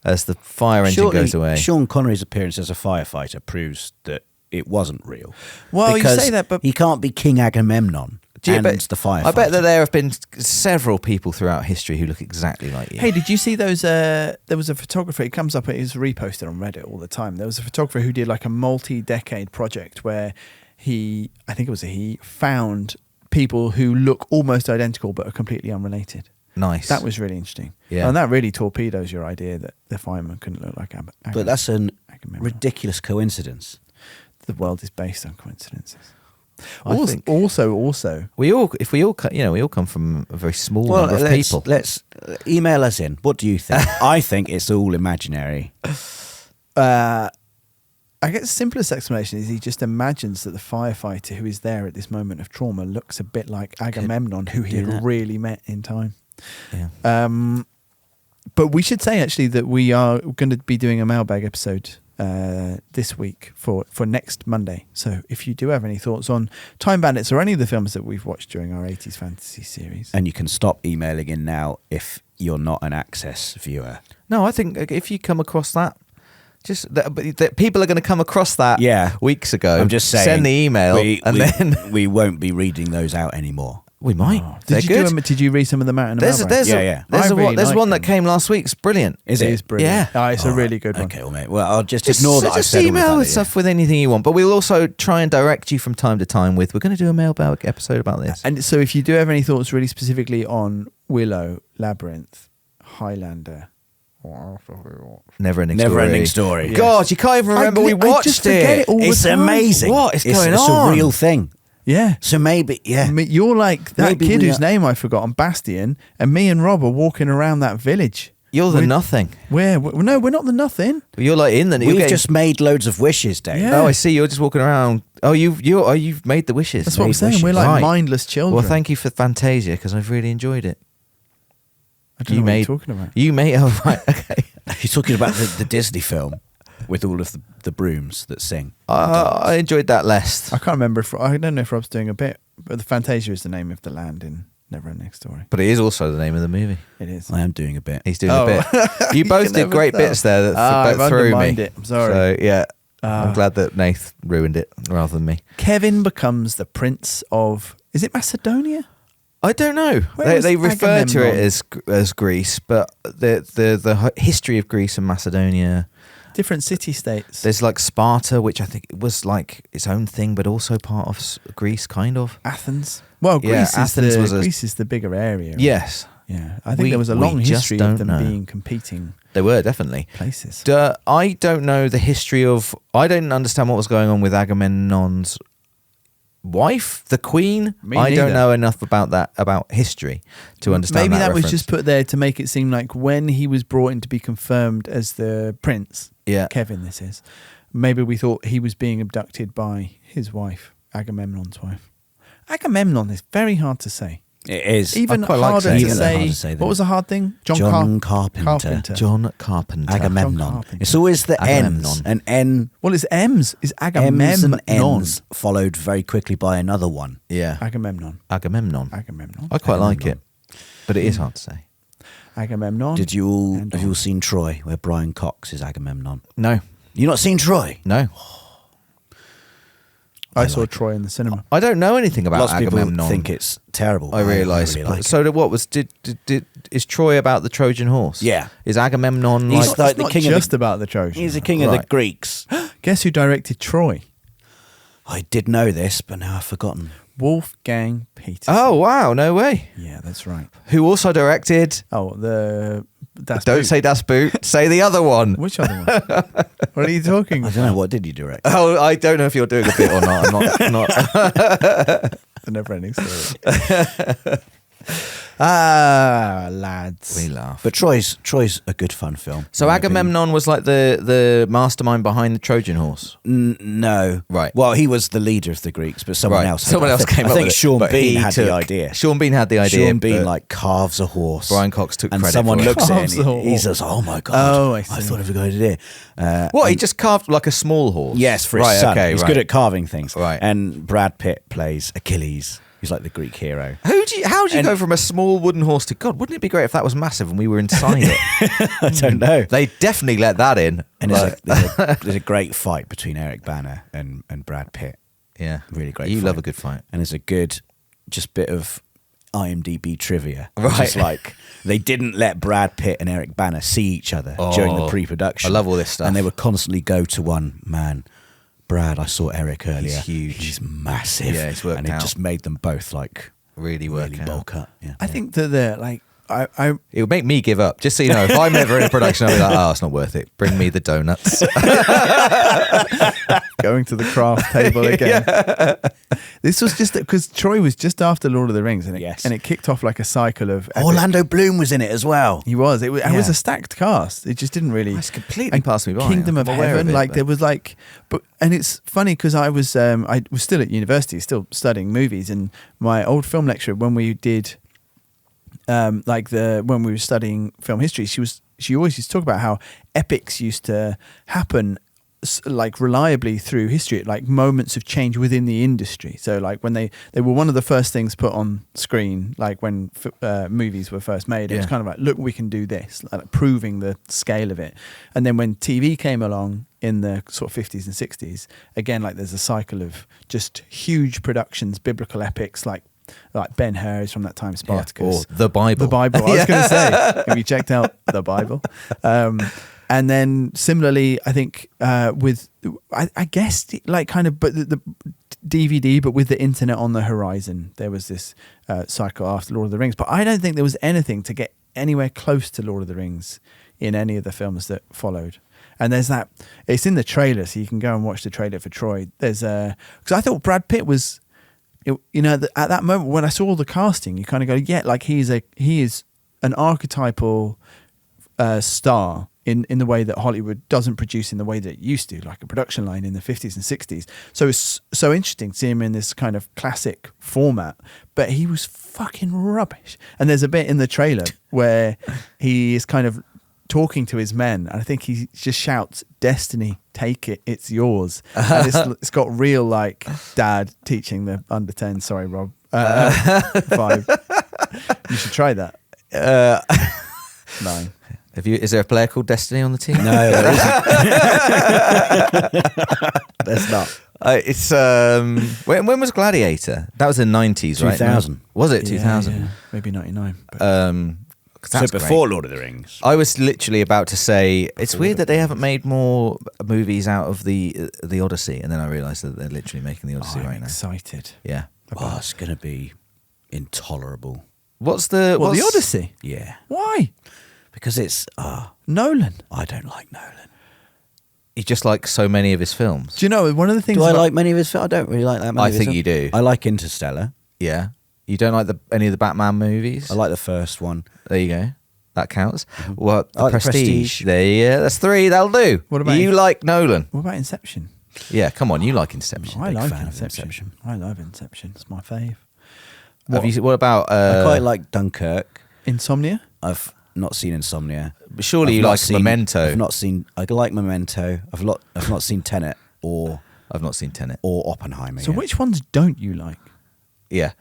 as the fire engine Surely goes away. Sean Connery's appearance as a firefighter proves that it wasn't real. Well, you Because say that, but he can't be King Agamemnon and the firefighter. I bet that there have been several people throughout history who look exactly like you. hey, did you see those? There was a photographer. It comes up. It is reposted on Reddit all the time. There was a photographer who did like a multi-decade project where he found people who look almost identical but are completely unrelated. Nice. That was really interesting. Yeah. And that really torpedoes your idea that the fireman couldn't look like Agamemnon. But that's an Agamemnon. ridiculous coincidence. The world is based on coincidences. I think- Also, we all come from a very small number of people. Let's email us in. What do you think? I think it's all imaginary. I guess the simplest explanation is he just imagines that the firefighter who is there at this moment of trauma looks a bit like Agamemnon, who he do that. had really met in time. Yeah. But we should say actually that we are going to be doing a mailbag episode this week for next Monday. So if you do have any thoughts on Time Bandits or any of the films that we've watched during our 80s fantasy series, And you can stop emailing in now if you're not an Access viewer. No, I think if you come across that, that people are going to come across that Yeah. weeks ago. I'm just saying. Send the email then we won't be reading those out anymore. we might. They're good. Did you read some of them out in the There's mailbag? Yeah. There's I really there's like one them. that came last week. It's brilliant. Is It it? is brilliant. Yeah. Oh, it's a All really right. good one. Okay, well, mate. Well, I'll just ignore that. Just I've said all email about with it, stuff with anything you want. But we'll also try and direct you from time to time with. We're going to do a mailbag episode about this. And so if you do have any thoughts really specifically on Willow, Labyrinth, Highlander, Never-ending story. Yeah. God, you can't even remember we I watched just forget it all the It's time. amazing. What is going It's on? a real thing. Yeah. So maybe, I yeah. mean, you're like that Maybe kid we whose are- name I forgot on Bastion, and me and Rob are walking around that village. You're the We're- nothing. No, we're not the nothing. You're like in the. you're We've getting- just made loads of wishes, Dave. Yeah. Oh, I see. You're just walking around. Oh, you've made the wishes. That's what I'm Made saying. wishes. We're like Right. mindless children. Well, thank you for Fantasia because I've really enjoyed it. I don't know what you're talking about. You made. Oh, right. Okay. You're talking about the Disney film. with all of the brooms that sing. I enjoyed that less. I can't remember. I don't know if Rob's doing a bit, but the Fantasia is the name of the land in Neverending Story. But it is also the name of the movie. It is. I am doing a bit. He's doing a bit. You both did great bits there that I've threw me. undermined it. I'm sorry. So, yeah. I'm glad that Nath ruined it rather than me. Kevin becomes the prince of... Is it Macedonia? I don't know. They refer to it as Greece, but the history of Greece and Macedonia... Different city-states. There's like Sparta, which I think was like its own thing, but also part of Greece, kind of. Athens. Well, Greece is the bigger area. Yes. Yeah. I think there was a long history of them being competing. They were, definitely. Places. I don't know the history of... I didn't understand what was going on with Agamemnon's wife, the queen. I don't know enough about history to understand. Maybe that reference. was just put there to make it seem like when he was brought in to be confirmed as the prince, Kevin this is, maybe we thought he was being abducted by his wife, Agamemnon's wife. Agamemnon is very hard to say. It is. Even harder to say. What was the hard thing? John Carpenter. John Carpenter. Agamemnon. John Carpenter. It's always the N's. An N. Well, it's M's. Is Agamemnon. M's and N's followed very quickly by another one. Yeah. Agamemnon. I quite like it, but it is hard to say. Agamemnon. Have you all seen Troy, where Brian Cox is Agamemnon? No. You not seen Troy? No. I saw Troy in the cinema. I don't know anything about Lots of Agamemnon. people think it's terrible. I realise. Really like so what was is Troy about the Trojan horse? Yeah. Is Agamemnon He's like like the not king just of about the Trojans. He's the king of the Greeks. Guess who directed Troy? I did know this, but now I've forgotten. Wolfgang Petersen. Oh wow, no way. Yeah, that's right. Who also directed? Oh, Don't say Das Boot. Say the other one. Which other one? What are you talking I about? don't know. What did you direct? Oh, I don't know if you're doing a bit or not. I'm not. The Neverending Story. Lads. We laugh. But Troy's a good fun film. So Agamemnon was like the mastermind behind the Trojan horse. No, Right. Well, he was the leader of the Greeks, but someone else. Someone else came up with it. I think Sean but Bean he had the idea. Sean Bean had the idea. Sean Bean but like carves a horse. Brian Cox took and credit someone for it. looks at Carves it the and he horse. says, "Oh my god! Oh, I I see. thought of a good idea." What? He just carved like a small horse. Yes, for his right, son. Okay, He's right. good at carving things. Right. And Brad Pitt plays Achilles. He's like the Greek hero. How do you go from a small wooden horse to God? Wouldn't it be great if that was massive and we were inside it? I don't know. They definitely let that in. And Like- there's a great fight between Eric Bana and Brad Pitt. yeah, Really great. You fight. love a good fight. And there's a good just bit of IMDb trivia. Right. It's like they didn't let Brad Pitt and Eric Bana see each other during the pre-production. I love all this stuff. And they would constantly go to one man. Brad, I saw Eric earlier. He's huge. He's massive. Yeah, he's worked and it out. just made them both like Really work really out. bulk up. Yeah. I think that they're like I It would make me give up. Just so you know, if I'm ever in a production, I'll be like, oh, it's not worth it. Bring me the donuts. going to the craft table again. This was just because Troy was just after Lord of the Rings, and it kicked off like a cycle of epic. Orlando Bloom was in it as well. He was. It was a stacked cast. It just didn't really. It's completely passed me by. Kingdom of I'm aware Heaven, of it, like but- there was like, and it's funny because I was still at university, still studying movies, and my old film lecturer, when we did, when we were studying film history, she always used to talk about how epics used to happen like reliably through history, like moments of change within the industry. So like when they were one of the first things put on screen, like when movies were first made, it was kind of like, look, we can do this, like proving the scale of it. And then when TV came along in the sort of 50s and 60s, again, like there's a cycle of just huge productions, biblical epics, like Ben-Hur is from that time, Spartacus. Or the Bible. The Bible. I was going to say, have you checked out the Bible? And then similarly, I think with, I guess, like kind of, but the DVD, but with the internet on the horizon, there was this cycle after Lord of the Rings. But I don't think there was anything to get anywhere close to Lord of the Rings in any of the films that followed. And there's that, it's in the trailer, so you can go and watch the trailer for Troy. There's because I thought Brad Pitt was, at that moment when I saw the casting, you kind of go, yeah, like he is an archetypal star in the way that Hollywood doesn't produce in the way that it used to, like a production line in the 50s and 60s. So it's so interesting to see him in this kind of classic format, but he was fucking rubbish. And there's a bit in the trailer where he is kind of talking to his men, and I think he just shouts, "Destiny, take it, it's yours." And it's got real like dad teaching the under 10. Sorry, Rob. 5. You should try that. 9. Is there a player called Destiny on the team? No, there isn't. There's not. It's when was Gladiator? That was in the 90s, right? 2000. Was it 2000? Yeah. Maybe 99. But. So before Lord of the Rings. I was literally about to say it's weird that they haven't made more movies out of the Odyssey, and then I realised that they're literally making the Odyssey right now. Excited. Yeah. Oh, it's going to be intolerable. What's the Odyssey? Yeah. Why? Because it's Nolan. I don't like Nolan. He just like so many of his films. Do you know one of the things? Do I like many of his films? I don't really like that many. I think you do. I like Interstellar. Yeah. You don't like any of the Batman movies? I like the first one. There you go. That counts. Mm-hmm. What? I like The Prestige. There you go. That's 3. That'll do. What about you? Like Nolan? What about Inception? Yeah. Come on. You like Inception? I Big like fan of Inception. I love Inception. It's my fave. What about? I quite like Dunkirk. Insomnia? I've not seen Insomnia. Surely I've you not like seen- Memento. I've not seen. I like Memento. I've not seen Tenet or I've not seen Tenet. Oppenheimer. So yet. which ones don't you like? Yeah.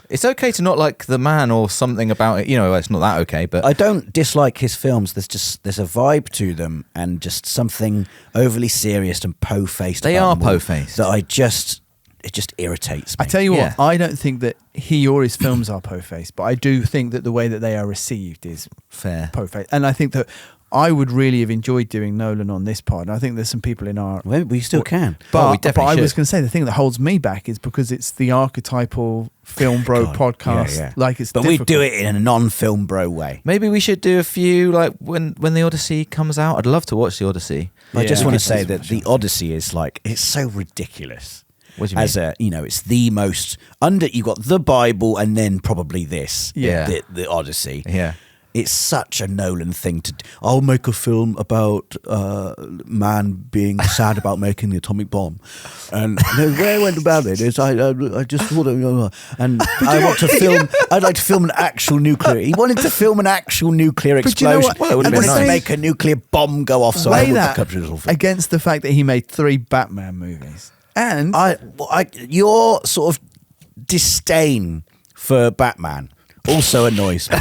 It's okay to not like The Man or something about it. You know, it's not that okay, but I don't dislike his films. There's a vibe to them, and just something overly serious and po-faced. They about are them all po-faced. That it just irritates me. I tell you Yeah. what, I don't think that he or his films are po-faced, but I do think that the way that they are received is fair. po-faced. And I think that I would really have enjoyed doing Nolan on this pod. And I think there's some people in our... Well, we still can. But, we definitely I was should. going to say, the thing that holds me back is because it's the archetypal film bro God, podcast. yeah. Like it's But difficult. we do it in a non-film bro way. Maybe we should do a few like when the Odyssey comes out. I'd love to watch the Odyssey. I just Yeah. want to say Because that it's the Odyssey is like, it's so ridiculous. What do you mean? It's the most you've got the Bible and then probably this, Yeah. the Odyssey. Yeah. It's such a Nolan thing to. I'll make a film about man being sad about making the atomic bomb, and the way I went about it is I just thought and I want to film. I'd like to film an actual nuclear. He wanted to film an actual nuclear But you know explosion. what? Well, it would've and been wanted to nice. make a nuclear bomb go off. So I Weigh would that capture it all. against the fact that he made 3 Batman movies. And Your sort of disdain for Batman also annoys me.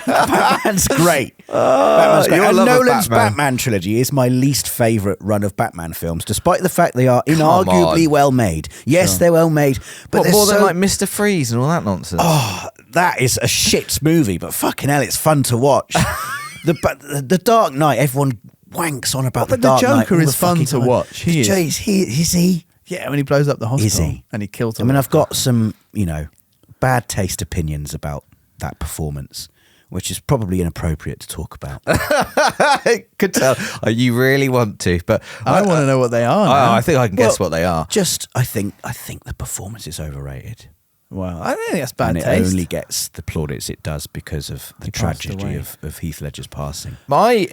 Batman's great. Batman's great. your And love of Nolan's Batman. Batman trilogy is my least favourite run of Batman films, despite the fact they are Come inarguably on. well made. Yes, they're well made, but But they're more than so- like Mr. Freeze and all that nonsense. Oh, that is a shit movie, but fucking hell, it's fun to watch. The Dark Knight, everyone wanks on about But the Dark the Knight. Joker all is the fun fucking to time. watch. He is. Is he? yeah, when he blows up the hospital he? and he kills I all mean, the- I've got some, bad taste opinions about that performance, which is probably inappropriate to talk about. I could tell. You really want to, but I want to know what they are now. I think I can guess what they are. Just, I think the performance is overrated. Well, I don't think that's bad And it taste. only gets the plaudits it does because of the He passed tragedy away. of Heath Ledger's passing. My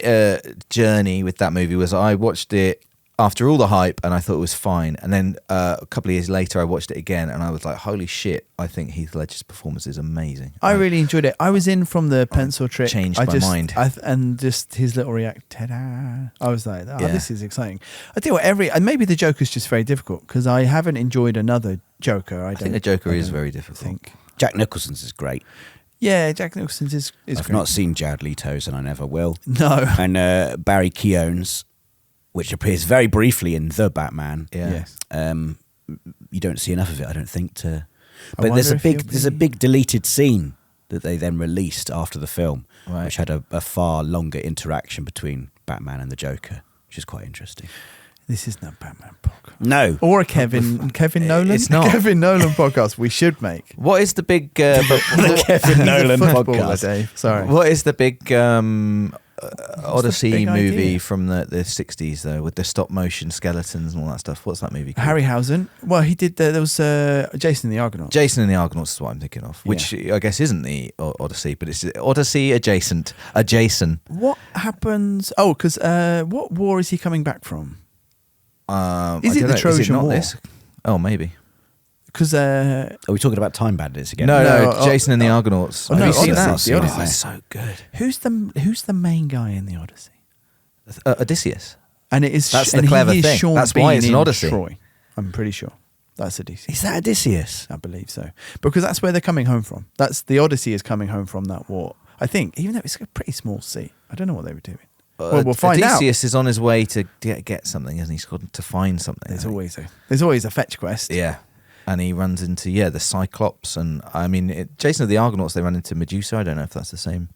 journey with that movie was I watched it after all the hype and I thought it was fine. And then a couple of years later, I watched it again and I was like, holy shit, I think Heath Ledger's performance is amazing. I really enjoyed it. I was in from the pencil trick. changed I my just, mind. and just his little react, ta-da. I was like, oh, Yeah. this is exciting. I tell you what, and maybe the Joker's just very difficult because I haven't enjoyed another Joker. I think the Joker is very difficult. Think. Jack Nicholson's is great. Yeah, Jack Nicholson's is I've great. not seen Jared Leto's and I never will. No. And Barry Keoghan's, which appears very briefly in The Batman. Yeah. Yes. You don't see enough of it, I don't think. I But there's wonder a if he'll there's a be- big deleted scene that they then released after the film, Right. which had a far longer interaction between Batman and the Joker, which is quite interesting. This is not Batman podcast. No, Or a Kevin Nolan. It's not. Kevin Nolan podcast we should make. What is the big... the Kevin Nolan The footballer, podcast. Dave. Sorry. What is the big Odyssey big movie idea? from the 60s, though, with the stop-motion skeletons and all that stuff? What's that movie called? Harryhausen. Well, he did. There was Jason and the Argonauts. Jason and the Argonauts is what I'm thinking of, which I guess isn't the Odyssey, but it's Odyssey adjacent. What happens? Oh, because what war is he coming back from? I Is it don't the know. Trojan not War? this? Oh, maybe. because Are we talking about Time Bandits again? No, Jason and the Argonauts. Oh, Have no, you seen that? Odyssey, the Odyssey. Oh, it's so good. who's the main guy in the Odyssey? Odysseus. And it is That's the and clever he is thing. Sean That's why Bean it's an in Odyssey. Troy. I'm pretty sure that's Odysseus. Is that Odysseus? I believe so, because that's where they're coming home from. That's the Odyssey is coming home from that war. I think, even though it's a pretty small sea, I don't know what they were doing. Well, we'll find out. Odysseus is on his way to get something, isn't he? He's got to find something. There's always a fetch quest. Yeah. And he runs into the Cyclops, and I mean Jason of the Argonauts. They run into Medusa. I don't know if that's the same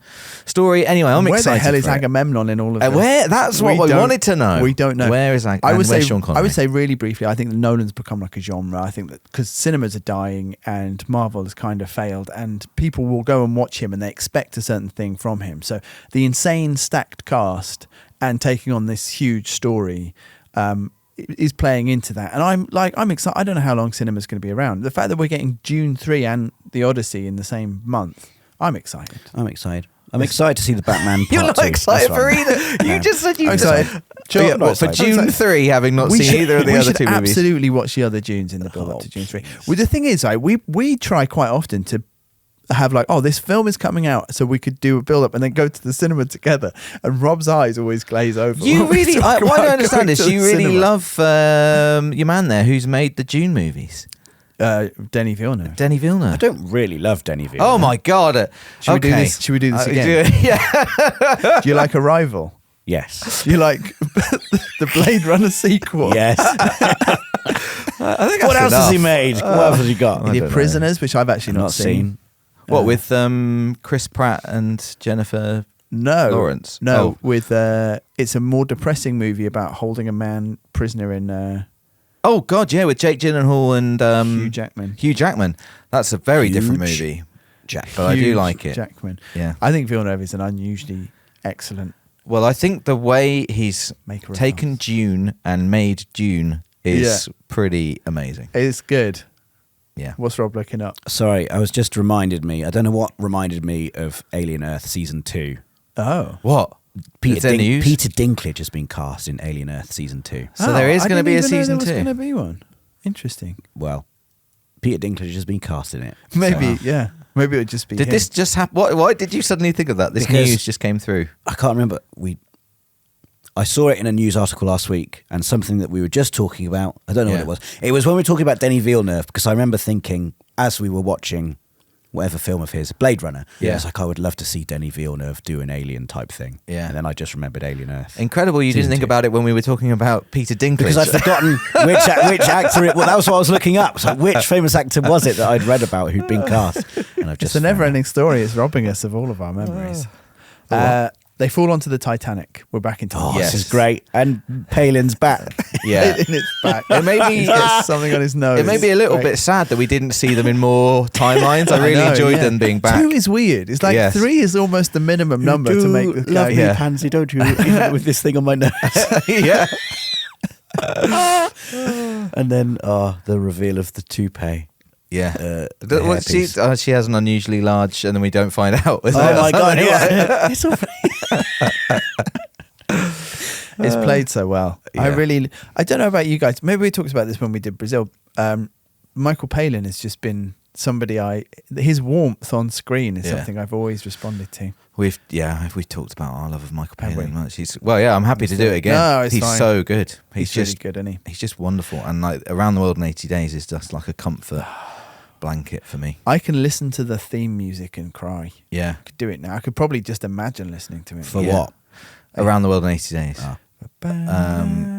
story. Anyway, I'm excited. Where the hell is for it. Agamemnon in all of this? Where? That's what we wanted to know. We don't know. Where is Agamemnon? Where's Sean Connery? I would say really briefly. I think that Nolan's become like a genre. I think that because cinemas are dying and Marvel has kind of failed, and people will go and watch him and they expect a certain thing from him. So the insane stacked cast and taking on this huge story. Is playing into that, and I'm excited. I don't know how long cinema's going to be around. The fact that we're getting Dune 3 and the Odyssey in the same month, I'm excited. I'm excited to see the Batman part You're not 2. excited That's for what either. You just said you I'm excited. Sure, not for excited. June 3, having not seen either of the other two movies. Absolutely watch the other Dunes in the build up to June 3. Well, the thing is, we try quite often to have like, oh, this film is coming out, so we could do a build up and then go to the cinema together. And Rob's eyes always glaze over. You really, what I don't understand is you really cinema. love your man there who's made the Dune movies, Denis Villeneuve. Denny Villeneuve. I don't really love Denis Villeneuve. Oh my God! Should we do this? Should we do this again? Yeah. Do you like Arrival? Yes. Do you like the Blade Runner sequel? Yes. I think What that's else has he enough. made? What else has he got? He did Prisoners, which I've actually not seen. What with Chris Pratt and Jennifer No, Lawrence? No, Oh. with it's a more depressing movie about holding a man prisoner in Oh God, yeah, with Jake Gyllenhaal and Hugh Jackman. Hugh Jackman. That's a very different Huge movie. Jack. But I do Hugh like it. Jackman. Yeah. I think Villeneuve is an unusually excellent Well, I think the way he's maker. Of taken films. Dune and made Dune is pretty amazing. It's good. Yeah. What's Rob looking up? Sorry, I was just reminded me. I don't know what reminded me of Alien Earth Season 2. Oh, What? Is there news? Peter Dinklage has been cast in Alien Earth Season 2. So there is I going to didn't be a even know season there 2. was going to be one. Interesting. Well, Peter Dinklage has been cast in it. Maybe, So, yeah. Maybe it would just be. Did him. this just happen? Why did you suddenly think of that? This Because- news just came through. I can't remember. I saw it in a news article last week, and something that we were just talking about. I don't know what Yeah. it was. It was when we were talking about Denis Villeneuve, because I remember thinking as we were watching whatever film of his, Blade Runner. Yeah. I was like, I would love to see Denis Villeneuve do an Alien type thing. Yeah. And then I just remembered Alien Earth. Incredible you Season didn't think 2. about it when we were talking about Peter Dinklage. Because I'd forgotten which actor it was. Well, that was what I was looking up. So which famous actor was it that I'd read about who'd been cast? And I've just It's a never-ending story. It's robbing us of all of our memories. They fall onto the Titanic. We're back into Oh, Yes. this is great. And Palin's back. yeah. in its back. It may be- He's got something on his nose. It may be a little Great. bit sad that we didn't see them in more timelines. I really know, enjoyed yeah. them being back. 2 is weird. It's like Yes. 3 is almost the minimum number to make the love me, Yeah. Pansy, don't you? Even with this thing on my nose. yeah. And then the reveal of the toupee. Yeah. the She has an unusually large, and then we don't find out. Oh my god! Yeah. It's all It's played so well. Yeah. I don't know about you guys. Maybe we talked about this when we did Brazil. Michael Palin has just been somebody his warmth on screen is Yeah. something I've always responded to. We've talked about our love of Michael Have Palin we? much. I'm happy to do it again. No, it's he's fine. so good. He's just really good, isn't he? He's just wonderful, and like Around the World in 80 Days is just like a comfort blanket for me. I can listen to the theme music and cry. Yeah. I could do it now. I could probably just imagine listening to it. For Yeah. what? Around the World in 80 Days. Oh.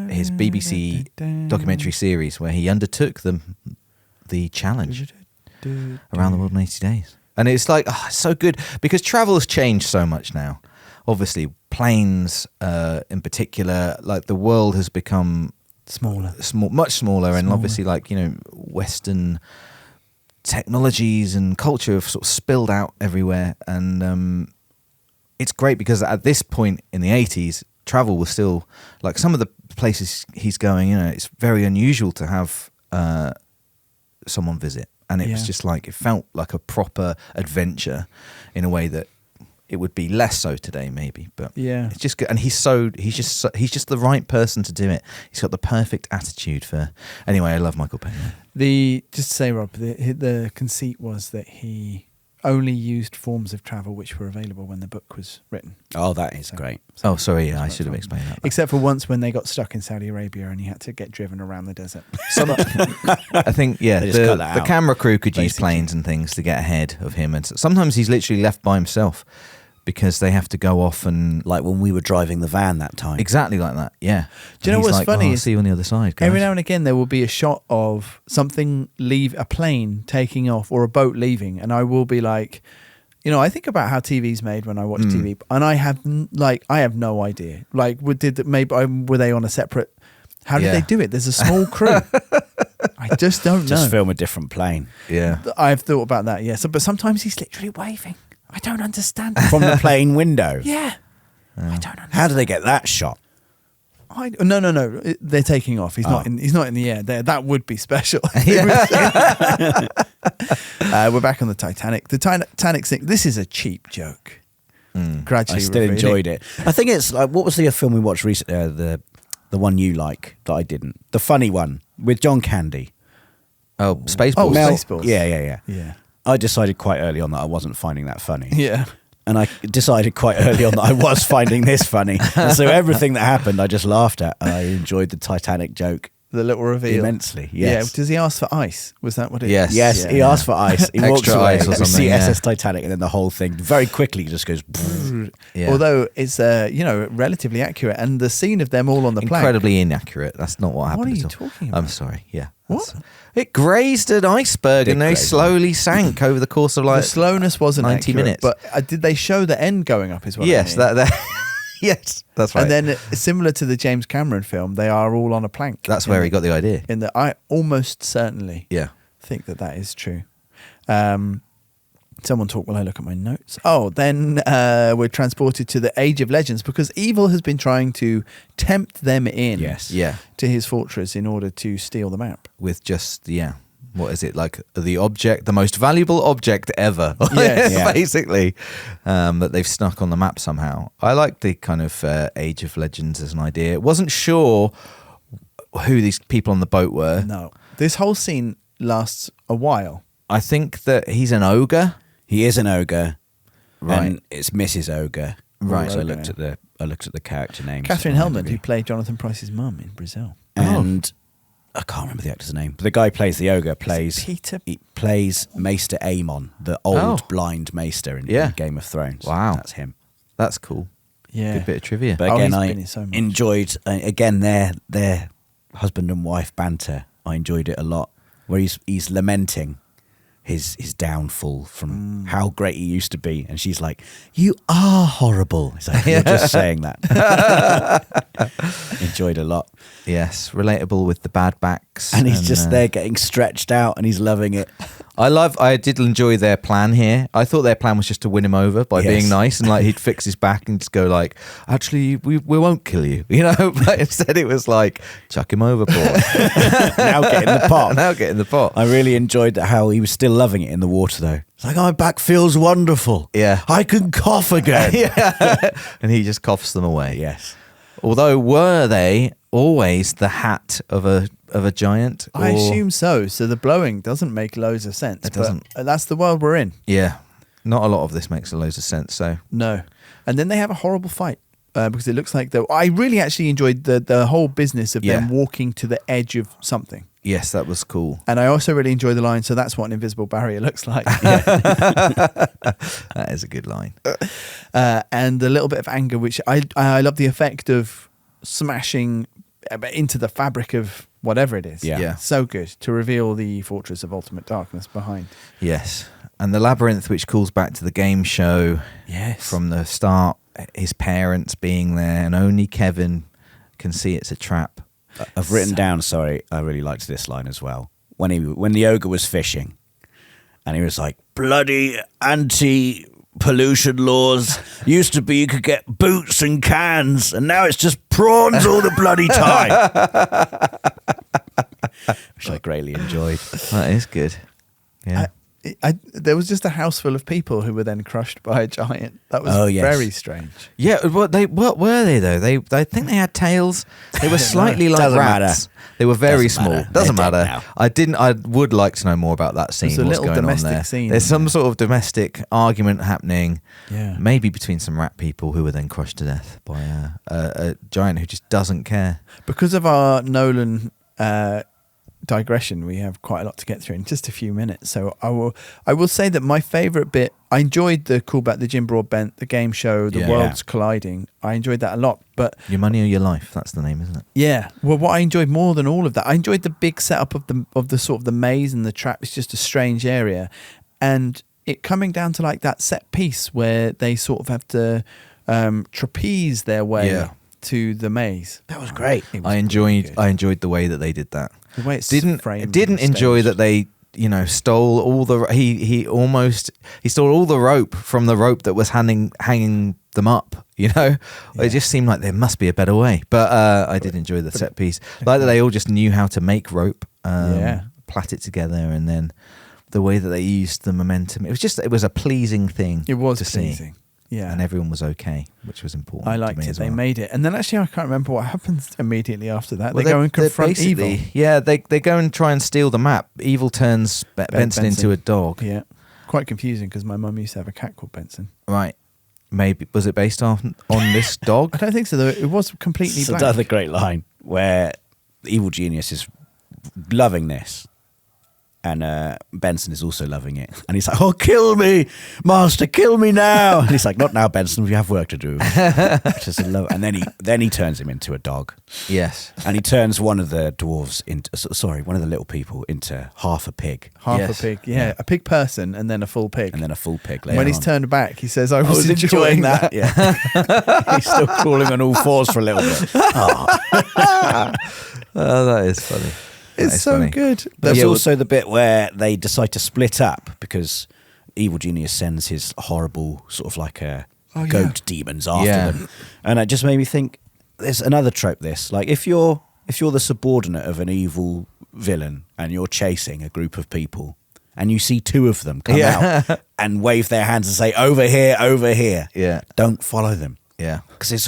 His BBC documentary series where he undertook the challenge Around the World in 80 Days. And it's like, it's so good because travel has changed so much now. Obviously, planes in particular, like the world has become much smaller, and obviously, like, you know, Western technologies and culture have sort of spilled out everywhere. And it's great because at this point in the 80s, travel was still like some of the places he's going, you know, it's very unusual to have someone visit. And it was just like, it felt like a proper adventure in a way that it would be less so today, maybe. But Yeah. it's just good. And he's just the right person to do it. He's got the perfect attitude for. Anyway, I love Michael Palin. Just to say, Rob, the conceit was that he only used forms of travel which were available when the book was written. Oh, that is great. Oh, sorry, yeah, I should have explained that. Except for once when they got stuck in Saudi Arabia and he had to get driven around the desert. I think, yeah, They just cut that the out, camera crew could use basically. planes and things to get ahead of him. And sometimes he's literally left by himself because they have to go off and... Like when we were driving the van that time. Exactly like that, yeah. Do you know And he's what's like, funny "Oh, I'll is see you on the other side, guys." Every now and again, there will be a shot of something a plane taking off or a boat leaving, and I will be like, I think about how TV's made when I watch TV, and I have no idea. Like, were they on a separate? How did they do it? There's a small crew. I just don't know. Just film a different plane. Yeah. I've thought about that. Yeah. But sometimes he's literally waving. I don't understand. From the plane window. Yeah. I don't understand. How do they get that shot? No. They're taking off. He's not in the air. That would be special. We're back on the Titanic. The Titanic thing. This is a cheap joke. Gradually, I still enjoyed it. I think it's like, what was the film we watched recently? The one you like that I didn't. The funny one with John Candy. Oh, Spaceballs. Oh, Spaceballs. Yeah. Yeah. I decided quite early on that I wasn't finding that funny. Yeah. And I decided quite early on that I was finding this funny. And so everything that happened, I just laughed at. And I enjoyed the Titanic joke. The little reveal. Immensely, yes. Yeah. Does he ask for ice? Was that what it Yes. Yes, he asked for ice. He walks Extra away. ice or We see something, yeah. SS Titanic, and then the whole thing very quickly just goes. Yeah. Although it's relatively accurate, and the scene of them all on the plank. Incredibly inaccurate. That's not what happened. What are you at all. talking about? I'm sorry. Yeah. What? It grazed an iceberg and they graze slowly sank over the course of The slowness wasn't 90 accurate, minutes. but did they show the end going up as well? Yes, yes, that's right. And then similar to the James Cameron film, they are all on a plank. That's where he got the idea. I almost certainly Yeah. think that is true. Someone talk while I look at my notes. Oh, then we're transported to the Age of Legends because evil has been trying to tempt them in Yes. Yeah. to his fortress in order to steal the map. With just, what is it? Like the most valuable object ever. Yes. Yeah. Basically. That they've snuck on the map somehow. I like the kind of Age of Legends as an idea. Wasn't sure who these people on the boat were. No. This whole scene lasts a while. I think that he's an ogre. He is an ogre, Right. and it's Mrs. Ogre. Right. So I Ogre. looked at the character names. Catherine on Hellman, IMDb. who played Jonathan Price's mum in Brazil. And I can't remember the actor's name, but the guy who plays the ogre plays Peter? He plays Maester Aemon, the old Oh. blind Maester in Yeah. Game of Thrones. Wow. That's him. That's cool. Yeah. Good bit of trivia. But Oh, again, he's I been in so much. enjoyed again their husband and wife banter. I enjoyed it a lot, where he's lamenting his downfall from how great he used to be, and she's like, "You are horrible." He's like, "You're just saying that." Enjoyed a lot, Yes, relatable with the bad backs. and he's just there getting stretched out, and he's loving it. I did enjoy their plan here. I thought their plan was just to win him over by Yes. being nice and like he'd fix his back and just go like, actually, we won't kill you, But instead it was like, chuck him over, Paul. Now get in the pot. Now get in the pot. I really enjoyed how he was still loving it in the water, though. It's like, my back feels wonderful. Yeah. I can cough again. Yeah. And he just coughs them away. Yes. Although, were they always the hat of a giant? I or- assume so. So the blowing doesn't make loads of sense. It doesn't. But that's the world we're in. Yeah. Not a lot of this makes loads of sense. So No. And then they have a horrible fight because it looks like I really actually enjoyed the whole business of them Yeah. walking to the edge of something. yes, that was cool. And I also really enjoy the line, so that's what an invisible barrier looks like. That is a good line. And a little bit of anger, which I love the effect of smashing into the fabric of whatever it is. Yeah. Yeah. So good to reveal the fortress of ultimate darkness behind. Yes. And the labyrinth, which calls back to the game show Yes. from the start, his parents being there, and only Kevin can see it's a trap. I've written down, sorry, I really liked this line as well. When the ogre was fishing, and he was like, bloody anti-pollution laws. Used to be you could get boots and cans, and now it's just prawns all the bloody time. Which I greatly enjoyed. That is good. Yeah. there was just a house full of people who were then crushed by a giant. That was very strange. Yeah, what were they though? I think they had tails. They were slightly like Doesn't rats. matter. They were very Doesn't small. matter. Doesn't They're dead matter. now. I would like to know more about that scene. There's a What's little going on domestic there? scene There's in some there. sort of domestic argument happening. Yeah. Maybe between some rat people who were then crushed to death by a giant who just doesn't care. Because of our Nolan digression, we have quite a lot to get through in just a few minutes. So I will say that my favourite bit, I enjoyed the callback, the Jim Broadbent, the game show, the worlds colliding. I enjoyed that a lot. But Your Money or Your Life, that's the name, isn't it? yeah, well, what I enjoyed more than all of that, I enjoyed the big setup of the sort of the maze and the trap. It's just a strange area, and it coming down to like that set piece where they sort of have to trapeze their way to the maze. That was great. It was I really good. enjoyed the way that they did that. The way it's Didn't framed didn't and enjoy staged. that they stole all the he stole all the rope from the rope that was hanging them up. It just seemed like there must be a better way. But I did enjoy the set piece, like that they all just knew how to make rope, plait it together, and then the way that they used the momentum. It was a pleasing thing. It was to pleasing. see. Yeah, And everyone was okay, which was important. I to liked me it. as They well. made it, and then actually I can't remember what happens immediately after that. Well, they go and confront basically- evil. Yeah, they go and try and steal the map. Evil turns Benson into a dog. Yeah, quite confusing because my mum used to have a cat called Benson. Right. Maybe was it based on this I dog? don't think so though. It was completely It's black. another great line where the evil genius is loving this, and Benson is also loving it, and he's like, "Oh, kill me, master, kill me now!" And he's like, "Not now, Benson. We have work to do." Just love. And then he turns him into a dog, Yes. and he turns one of the dwarves one of the little people into half a pig, Half Yes. a pig. Yeah, a pig person and then a full pig. and then a full pig. when Later he's on. turned back, he says, "I I was enjoying that." Yeah, he's still crawling on all fours for a little bit. Oh, that is funny. That It's is so funny. good. There's Yeah, well- also the bit where they decide to split up because Evil Genius sends his horrible sort of like goat demons after Yeah. them, and it just made me think. There's another trope. This like if you're the subordinate of an evil villain and you're chasing a group of people and you see two of them come out and wave their hands and say over here, Yeah. don't follow them Yeah. because it's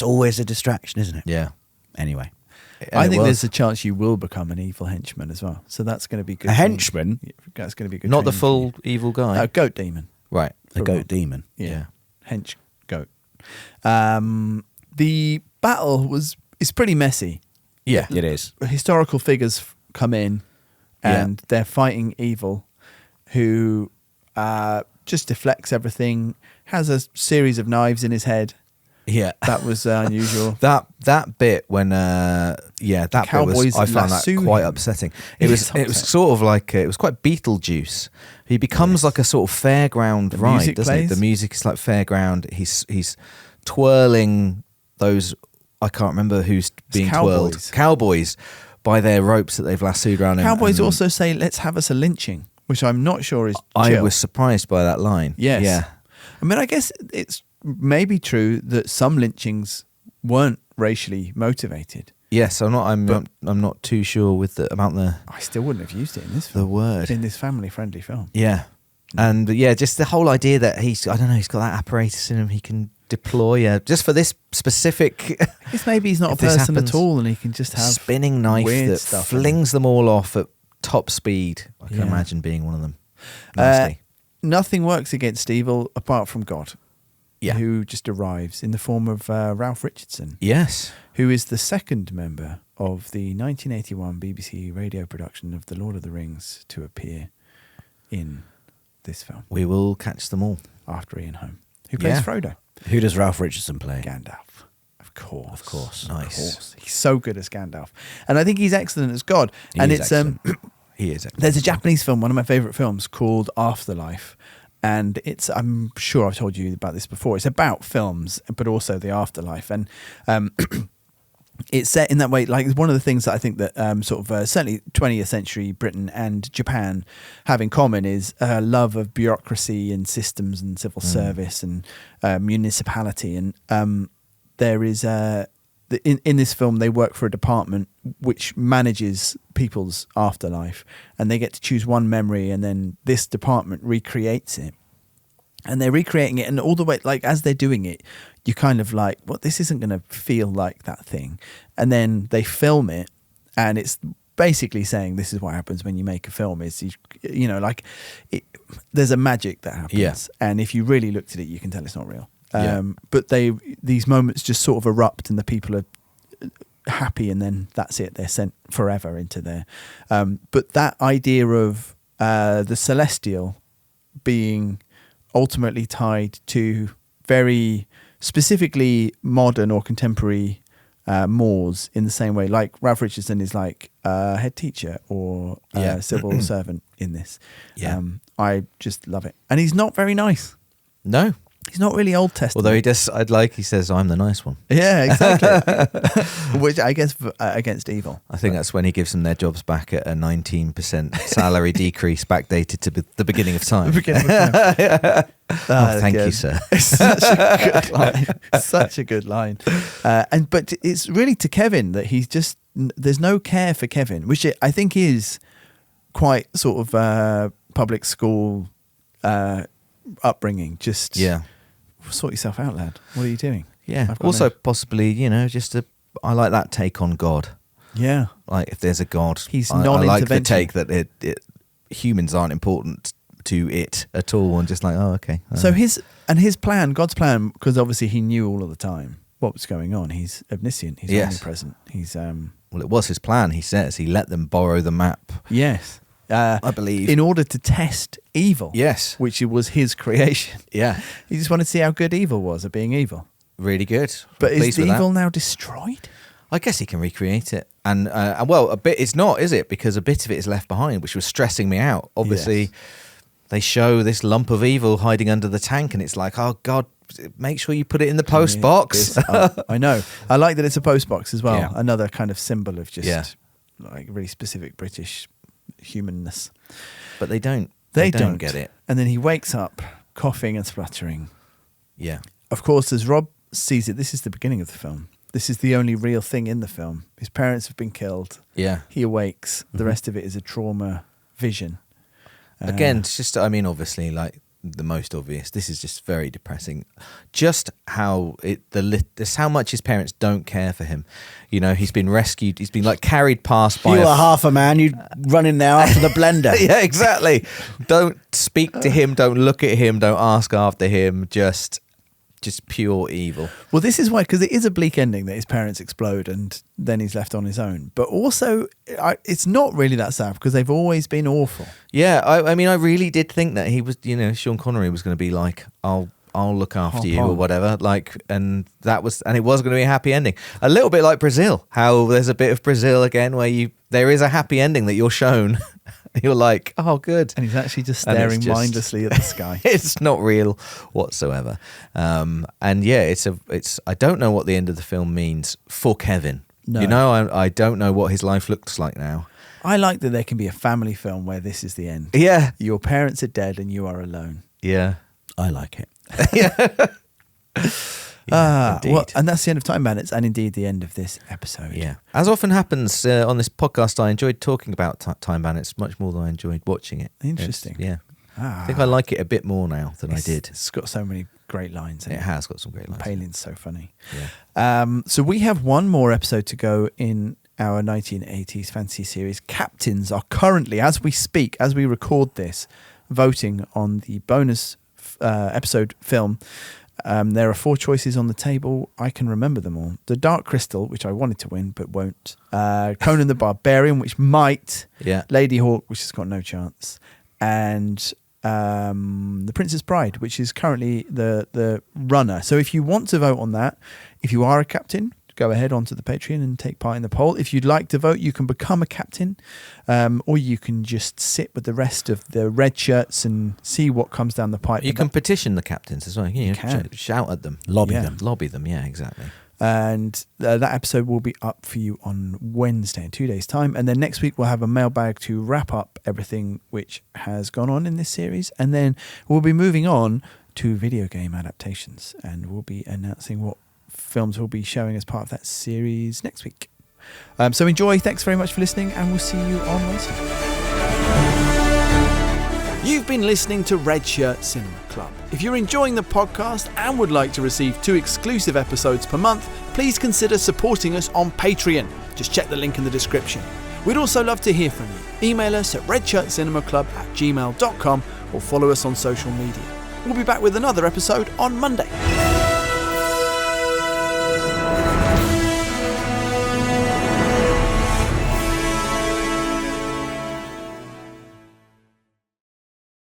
always a distraction, isn't it? Yeah. Anyway, I And it think was. there's a chance you will become an evil henchman as well. So that's going to be good. a training. henchman, Yeah, that's going to be good. Not the training full evil for you. guy. Goat demon. Right. the For goat real. demon. Yeah. Hench goat. The battle is pretty messy. Yeah. It is. Historical figures come in and they're fighting evil, who just deflects everything, has a series of knives in his head. Yeah. That was unusual. That bit when that bit Cowboys was I found that lasso quite him. upsetting. It It is was upsetting. sort of like it was quite Beetlejuice. He becomes like a sort of fairground ride, music doesn't plays. it? The music is like fairground. He's twirling those. I can't remember who's being twirled. cowboys. Cowboys by their ropes that they've lassoed around him. Cowboys and also say, "Let's have us a lynching," which I'm not sure is. I chill. was surprised by that line. Yes. Yeah. I mean, I guess it's maybe true that some lynchings weren't racially motivated. Yes. I'm not too sure about the I still wouldn't have used it in this film. word. In this family-friendly film. Yeah. And just the whole idea that he's got that apparatus in him he can deploy just for this specific I guess maybe he's not a If this person happens, at all, and he can just have spinning knife weird that stuff in it. flings them all off at top speed. I can Yeah. imagine being one of them. Nasty. Nothing works against evil apart from God. Yeah. Who just arrives in the form of Ralph Richardson, Yes. who is the second member of the 1981 BBC radio production of The Lord of the Rings to appear in this film We will catch them all. after Ian Holm, who plays Yeah. Frodo. Who does Ralph Richardson play? Gandalf. Of course. Of course. Nice. Of course. He's so good as Gandalf. And I think he's excellent as God. He and is it's excellent. He is. there's a Japanese film, one of my favorite films, called Afterlife. And I'm sure I've told you about this before. It's about films, but also the afterlife. And it's set in that way. Like, one of the things that I think that certainly 20th century Britain and Japan have in common is a love of bureaucracy and systems and civil service and municipality. And there is in this film, they work for a department which manages people's afterlife, and they get to choose one memory, and then this department recreates it. And they're recreating it, and all the way, like, as they're doing it, you kind of like, well, this isn't going to feel like that thing. And then they film it, and it's basically saying this is what happens when you make a film, is you know, like, there's a magic that happens. Yeah. And if you really looked at it, you can tell it's not real. Yeah. But these moments just sort of erupt, and the people are happy, and then that's it. They're sent forever into there. But that idea of the celestial being ultimately tied to very specifically modern or contemporary mores, in the same way, like Ralph Richardson is like a head teacher or a civil servant in this. Yeah. I just love it. And he's not very nice. No. He's not really Old Testament. Although he says, I'm the nice one. Yeah, exactly. Which I guess against evil. I think that's when he gives them their jobs back at a 19% salary decrease backdated to the beginning of time. Thank you, sir. It's such a good line. Such a good line. But it's really to Kevin that he's just, there's no care for Kevin, which I think is quite sort of public school upbringing. Just sort yourself out, lad. What are you doing? Yeah. Also, possibly, I like that take on God. Yeah. Like, if there's a God, he's I non-intervention. like the take that humans aren't important to it at all, and just like, oh, okay. So his plan, God's plan, because obviously he knew all of the time what was going on. He's omniscient. He's omnipresent. He's well, it was his plan. He says he let them borrow the map. Yes. I believe, in order to test evil. Yes. Which was his creation. Yeah. He just wanted to see how good evil was at being evil. Really good. But is the evil now destroyed? I guess he can recreate it. And well, a bit, it's not, is it? Because a bit of it is left behind, which was stressing me out. Obviously, they show this lump of evil hiding under the tank, and it's like, oh, God, make sure you put it in the post box. I know. I like that it's a post box as well. Yeah. Another kind of symbol of just like really specific British humanness. But they don't get it. And then he wakes up coughing and spluttering. Yeah. Of course, as Rob sees it, this is the beginning of the film. This is the only real thing in the film. His parents have been killed. Yeah. He awakes. The rest of it is a trauma vision. Again, it's just, I mean, obviously, like, the most obvious, this is just very depressing. Just how this how much his parents don't care for him. You know, he's been rescued. He's been like carried past by. You are half a man. You run in there after the blender. Yeah, exactly. Don't speak to him. Don't look at him. Don't ask after him. Just pure evil. Well, this is why, because it is a bleak ending that his parents explode and then he's left on his own. But also, it's not really that sad because they've always been awful. Yeah, I mean, I really did think that he was, Sean Connery was going to be like, I'll look after you or whatever. Like, and it was going to be a happy ending. A little bit like Brazil, how there's a bit of Brazil again where there is a happy ending that you're shown. You're like, oh, good. And he's actually just staring mindlessly at the sky. It's not real whatsoever. And yeah, it's. I don't know what the end of the film means for Kevin. No. I don't know what his life looks like now. I like that there can be a family film where this is the end. Yeah. Your parents are dead and you are alone. Yeah. I like it. Well, and that's the end of Time Bandits, and indeed the end of this episode. Yeah. As often happens on this podcast, I enjoyed talking about Time Bandits much more than I enjoyed watching it. Interesting. I think I like it a bit more now than I did. It's got so many great lines. It has got some great lines. Palin's so funny. Yeah. So we have one more episode to go in our 1980s fantasy series. Captains are currently, as we speak, as we record this, voting on the bonus episode film. There are 4 choices on the table. I can remember them all. The Dark Crystal, which I wanted to win but won't. Conan the Barbarian, which might. Yeah. Lady Hawk, which has got no chance. And The Princess Bride, which is currently the runner. So if you want to vote on that, if you are a captain, go ahead onto the Patreon and take part in the poll. If you'd like to vote, you can become a captain, or you can just sit with the rest of the red shirts and see what comes down the pipe. You can petition the captains as well. You can shout at them, lobby them. Yeah, exactly. And that episode will be up for you on Wednesday in 2 days' time. And then next week we'll have a mailbag to wrap up everything which has gone on in this series. And then we'll be moving on to video game adaptations, and we'll be announcing what films we'll be showing as part of that series next week. So enjoy. Thanks very much for listening, and we'll see you on Wednesday. You've been listening to Redshirt Cinema Club. If you're enjoying the podcast and would like to receive 2 exclusive episodes per month, please consider supporting us on Patreon. Just check the link in the description. We'd also love to hear from you. Email us at redshirtcinemaclub@gmail.com or follow us on social media. We'll be back with another episode on Monday.